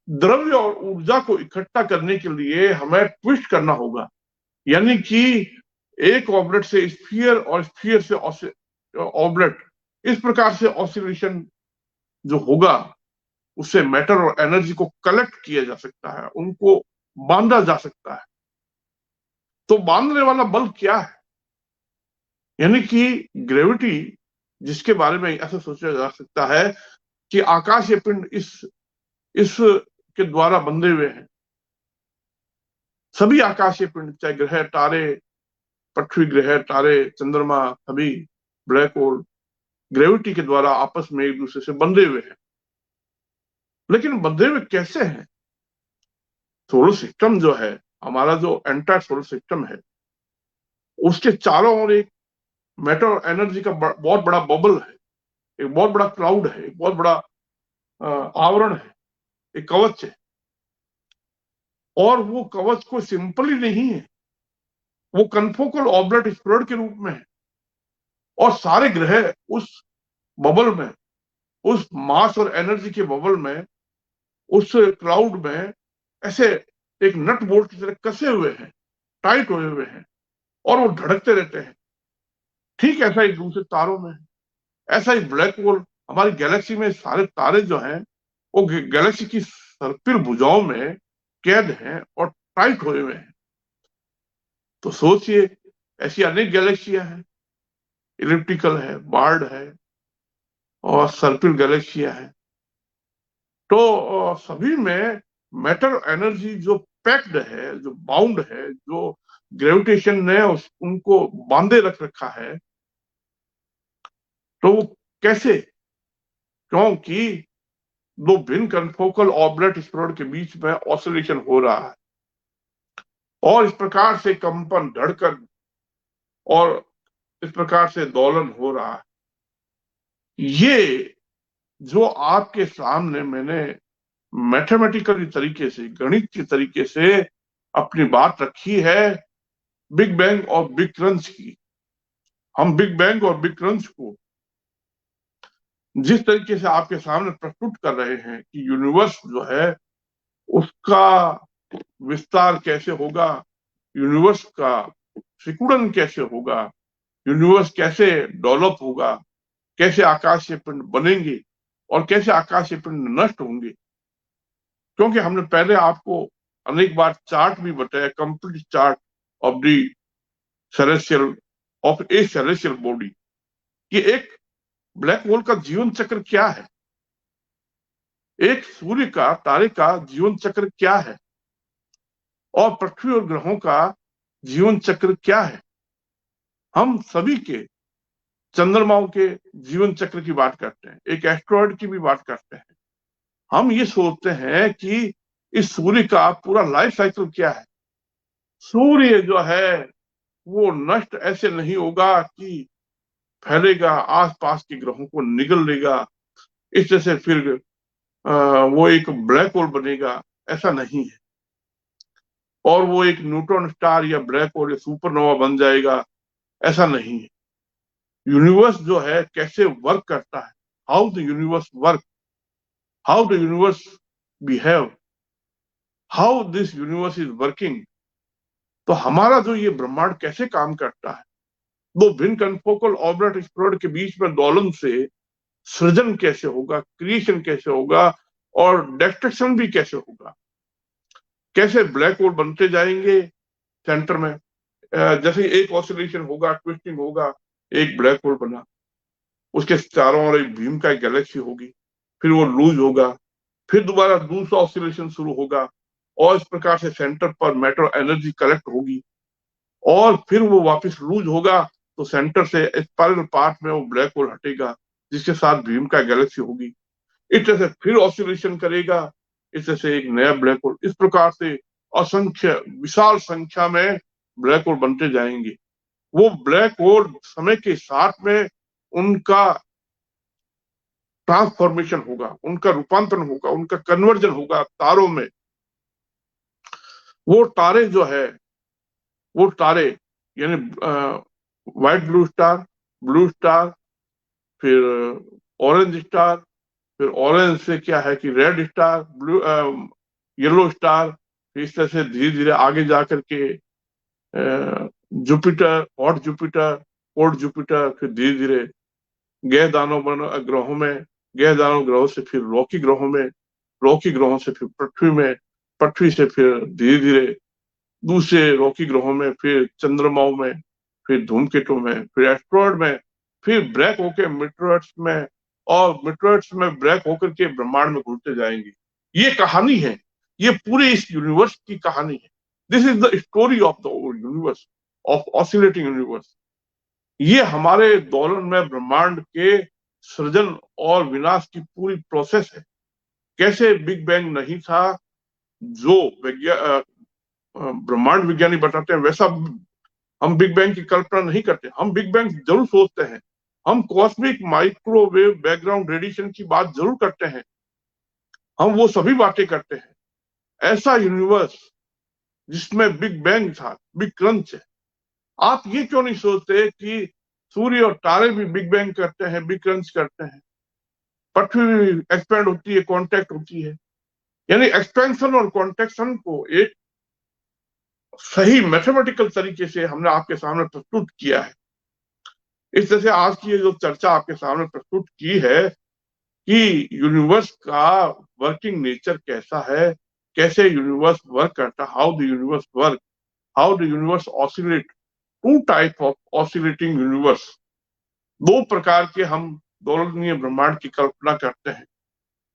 द्रव्य और ऊर्जा को इकट्ठा करने के लिए हमें ट्विस्ट करना होगा, यानी कि एक ऑब्लेट से स्फीयर और स्फीयर से ऑब्लेट, इस प्रकार से ऑसिलेशन जो होगा उससे मैटर और एनर्जी को कलेक्ट किया जा सकता है, उनको बांधा जा सकता है। तो बांधने वाला बल क्या है? यानी कि ग्रेविटी, जिसके बारे में ऐसा सोचा जा सकता है कि आकाशीय पिंड इस के द्वारा बंधे हुए हैं। सभी आकाशीय पिंड, चाहे ग्रह, तारे, पृथ्वी, ग्रह, तारे, चंद्रमा, सभी ब्लैक होल ग्रेविटी के द्वारा आपस में एक दूसरे से बंधे हुए हैं। लेकिन बंधे हुए कैसे हैं? सोलर सिस्टम जो है, हमारा जो एंटायर सोलर सिस्टम है, उसके चारों ओर एक मैटर और एनर्जी का बहुत बड़ा बबल है, एक बहुत बड़ा क्लाउड है, एक बहुत बड़ा आवरण है, एक कवच है। और वो कवच कोई सिंपल ही नहीं है, वो कन्फोकल ऑब्लेट स्फीयर के रूप में है। और सारे ग्रह उस बबल में, उस मास और एनर्जी के बबल में, उस क्लाउड में ऐसे एक नट बोल्ट की तरह कसे हुए हैं, टाइट हुए हुए हैं, और वो धड़कते रहते हैं। ठीक ऐसा ही दूसरे तारों में, ऐसा ही ब्लैक होल, हमारी गैलेक्सी में सारे तारे जो हैं वो गैलेक्सी की सर्पिल भुजाओं में कैद हैं और टाइट हुए हुए हैं। तो सोचिए, ऐसी अनेक गैलेक्सियां हैं, इलिप्टिकल है, बार्ड है, और सर्पिल गैलेक्सियां हैं। तो सभी में मैटर एनर्जी जो पैक्ड है, जो बाउंड है, जो ग्रेविटेशन ने उनको बांधे रख रखा है। तो वो कैसे? क्योंकि दो भिन्न कन्फोकल ऑब्लेट स्फीयर के बीच में ऑसिलेशन हो रहा है, और इस प्रकार से कंपन, धड़कन, और इस प्रकार से दोलन हो रहा है। ये जो आपके सामने मैंने मैथमेटिकल तरीके से, गणित के तरीके से अपनी बात रखी है, बिग बैंग और बिग क्रंच की। हम बिग बैंग और बिग क्रंच को जिस तरीके से आपके सामने प्रस्तुत कर रहे हैं कि यूनिवर्स जो है उसका विस्तार कैसे होगा, यूनिवर्स का सिकुड़न कैसे होगा, यूनिवर्स कैसे डेवलप होगा, कैसे आकाशीय पिंड बनेंगे और कैसे आकाशीय पिंड नष्ट होंगे। क्योंकि हमने पहले आपको अनेक बार चार्ट भी बताया, complete chart of the celestial, of A celestial body, कि एक ब्लैक होल का जीवन चक्र क्या है, एक सूर्य का, तारे का जीवन चक्र क्या है, और पृथ्वी और ग्रहों का जीवन चक्र क्या है। हम सभी के, चंद्रमाओं के जीवन चक्र की बात करते हैं, एक एस्ट्रॉयड की भी बात करते हैं। हम ये सोचते हैं कि इस सूर्य का पूरा लाइफ साइकिल क्या है। सूर्य जो है वो नष्ट ऐसे नहीं होगा कि फैलेगा, आसपास के ग्रहों को निगल लेगा, इस तरह से फिर वो एक ब्लैक होल बनेगा, ऐसा नहीं है। और वो एक न्यूट्रॉन स्टार या ब्लैक होल या सुपरनोवा बन जाएगा, ऐसा नहीं है। यूनिवर्स जो है कैसे वर्क करता है, how the universe work, how the universe behave, how this universe is working. तो हमारा जो ये ब्रह्मांड कैसे काम करता है, दो भिन्न कनफोकल ऑर्बिट एक्सप्लोर के बीच में दोलन से सृजन कैसे होगा, क्रिएशन कैसे होगा और डिस्ट्रक्शन भी कैसे होगा, कैसे ब्लैक होल बनते जाएंगे सेंटर में। जैसे एक ऑसिलेशन होगा, ट्विस्टिंग होगा, एक ब्लैक होल बना, उसके चारों ओर एक भीम का एक गैलेक्सी होगी, फिर वो लूज होगा, फिर दोबारा दूसरा ऑसिलेशन शुरू होगा और इस प्रकार से सेंटर पर मैटर एनर्जी कलेक्ट होगी और फिर वो वापस लूज होगा तो सेंटर से स्पाइरल पार्ट में वो ब्लैक होल हटेगा जिसके साथ भीम का गैलेक्सी होगी। इस तरह से फिर ऑसिलेशन करेगा, इस तरह से एक नया ब्लैक होल, इस प्रकार से असंख्य विशाल संख्या में ब्लैक होल बनते जाएंगे। वो ब्लैक होल समय के साथ में उनका ट्रांसफॉर्मेशन होगा, उनका रूपांतरण होगा, उनका कन्वर्जन होगा तारों में। वो तारे जो है, वो तारे यानी व्हाइट ब्लू स्टार, फिर ऑरेंज स्टार, फिर ऑरेंज से क्या है कि red star, blue yellow star, इस तरह से धीरे धीरे आगे जाकर के Jupiter, hot Jupiter, cold Jupiter, फिर धीरे धीरे गैस दानव ग्रहों में, गैस दानव ग्रहों से फिर रॉकी ग्रहों में, रॉकी ग्रहों से फिर पृथ्वी में, पृथ्वी से फिर धीरे धीरे दूसरे रॉकी ग्रहों में, फिर चंद्रमाओं में, फिर धूमकेतु में, फिर एस्ट्रॉयड में, फिर ब्लैक होकर मीटरॉइड्स में, और मीटरॉइड्स में ब्लैक होकर के ब्रह्मांड में घुलते जाएंगे। ये कहानी है, ये पूरे इस यूनिवर्स की कहानी है। This is the story of the universe, of oscillating universe. ये हमारे दोलन में ब्रह्मांड के सृजन और विनाश की पूरी प्रोसेस है। कैसे बिग बैंग नहीं था जो ब्रह्मांड विज्ञानी बताते हैं, वैसा हम बिग बैंग की कल्पना नहीं करते। हम बिग बैंग जरूर सोचते हैं, हम कॉस्मिक माइक्रोवेव बैकग्राउंड रेडिएशन की बात जरूर करते हैं, हम वो सभी बातें करते हैं। ऐसा यूनिवर्स जिसमें बिग बैंग था, बिग क्रंच है, आप ये क्यों नहीं सोचते कि सूर्य और तारे भी बिग बैंग करते हैं, बिग क्रंच करते हैं, पृथ्वी भी एक्सपेंड होती है, कॉन्टेक्ट होती है। यानी एक्सपेंशन और कॉन्टेक्शन को एक सही मैथमेटिकल तरीके से हमने आपके सामने प्रस्तुत किया है। इस तरह से आज की ये जो चर्चा आपके सामने प्रस्तुत की है कि यूनिवर्स का वर्किंग नेचर कैसा है, कैसे यूनिवर्स वर्क करता है, how the universe work, how the universe oscillate. Two type of oscillating universe, दो प्रकार के हम दोलनीय ब्रह्मांड की कल्पना करते हैं।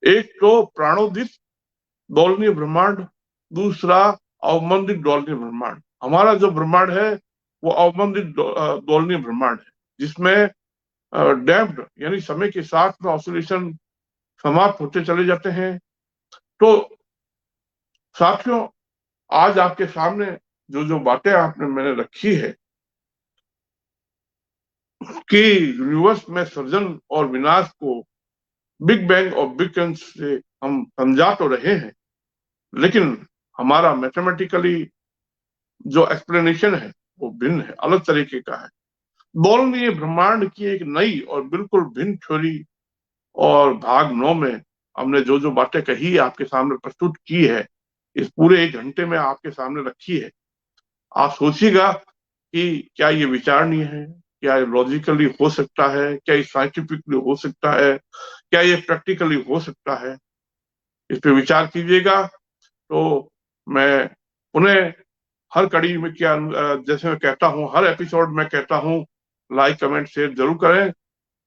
एक तो प्राणोदित दोलनीय ब्रह्मांड, दूसरा अवमंदित दोलनीय ब्रह्मांड। हमारा जो ब्रह्मांड है वो अवमंदित दोलनीय ब्रह्मांड है, जिसमें डैम्प्ड यानी समय के साथ में ऑसिलेशन समाप्त होते चले जाते हैं। तो साथियों, आज आपके सामने जो जो बातें आपने मैंने रखी है कि यूनिवर्स में सृजन और विनाश को बिग बैंग और बिग क्रंच से हम समझा तो रहे हैं, लेकिन हमारा मैथमेटिकली जो एक्सप्लेनेशन है वो भिन्न है, अलग तरीके का है। दोलनीय ब्रह्मांड की एक नई और बिल्कुल भिन्न थ्योरी और भाग 9 में हमने जो जो बातें कही आपके सामने प्रस्तुत की है, इस पूरे 1 घंटे में आपके सामने रखी है। आप सोचिएगा कि क्या ये विचारणीय है, क्या ये लॉजिकली हो सकता है, क्या ये साइंटिफिकली हो सकता है, क्या ये प्रैक्टिकली हो सकता है। इस पे विचार कीजिएगा। तो मैं पुनः हर कड़ी में क्या जैसे मैं कहता हूँ, हर एपिसोड में कहता हूँ, लाइक कमेंट शेयर जरूर करें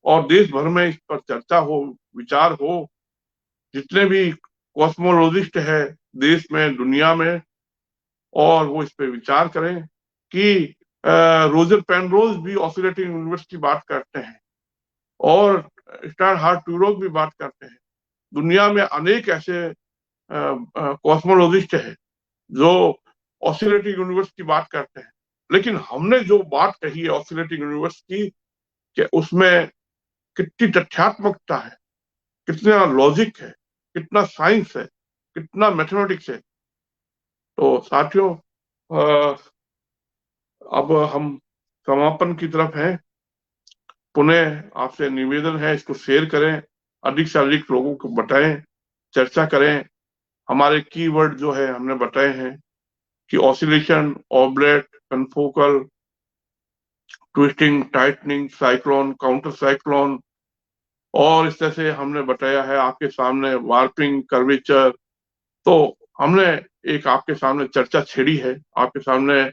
और देश भर में इस पर चर्चा हो, विचार हो। जितने भी कॉस्मोलॉजिस्ट है देश में, दुनिया में, और वो इस पे विचार करें कि रोजर पेनरोज भी ऑसिलेटिंग यूनिवर्स की बात करते हैं और स्टार हार्ट ट्यूरोग भी बात करते हैं। दुनिया में अनेक ऐसे कॉस्मोलॉजिस्ट है जो ऑसिलेटिंग यूनिवर्स की बात करते हैं, लेकिन हमने जो बात कही है ऑसिलेटिंग यूनिवर्स की, कि उसमें कितनी तथ्यात्मकता है, कितना लॉजिक है, कितना साइंस है, कितना मैथमेटिक्स है। तो साथियों, अब हम समापन की तरफ हैं। पुनः आपसे निवेदन है, इसको शेयर करें, अधिक से अधिक लोगों को बताएं, चर्चा करें हमारे कीवर्ड जो है हमने बताए हैं कि oscillation, oblate, confocal, twisting, tightening, cyclone, counter cyclone, और इस तरह से हमने बताया है आपके सामने वार्पिंग, कर्वेचर। तो हमने एक आपके सामने चर्चा छेड़ी है, आपके सामने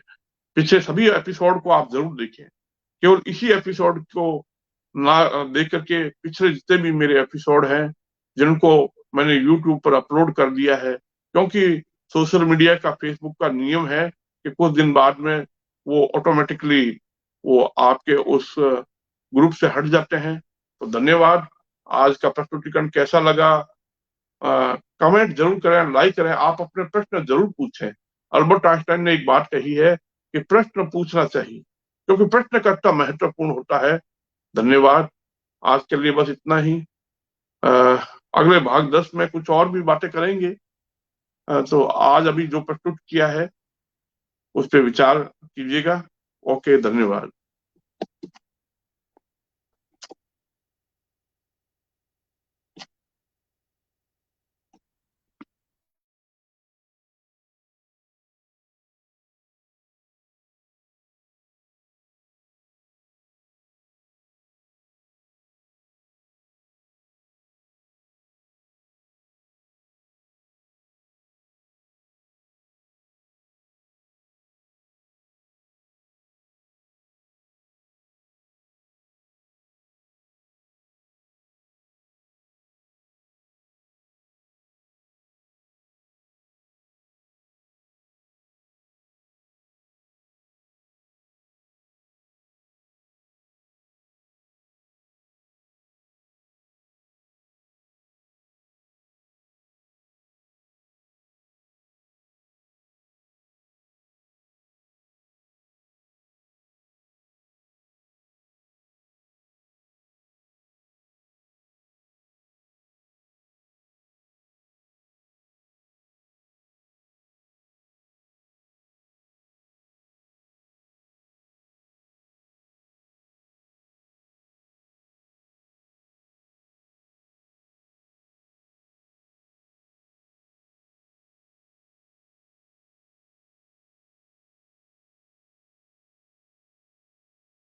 पिछले सभी एपिसोड को आप जरूर देखें। केवल इसी एपिसोड को ना देख करके पिछले जितने भी मेरे एपिसोड हैं जिनको मैंने यूट्यूब पर अपलोड कर दिया है, क्योंकि सोशल मीडिया का, फेसबुक का नियम है कि कुछ दिन बाद में वो ऑटोमेटिकली वो आपके उस ग्रुप से हट जाते हैं। तो धन्यवाद। आज का प्रस्तुतिकरण कैसा लगा कमेंट जरूर करें, लाइक करें, आप अपने प्रश्न जरूर पूछें। अल्बर्ट आइंस्टाइन ने एक बात कही है कि प्रश्न पूछना चाहिए, क्योंकि प्रश्नकर्ता महत्वपूर्ण होता है। धन्यवाद। आज के लिए बस इतना ही। अ, अगले भाग 10 में कुछ और भी बातें करेंगे। तो आज अभी जो प्रस्तुत किया है उस पर विचार कीजिएगा। ओके, धन्यवाद।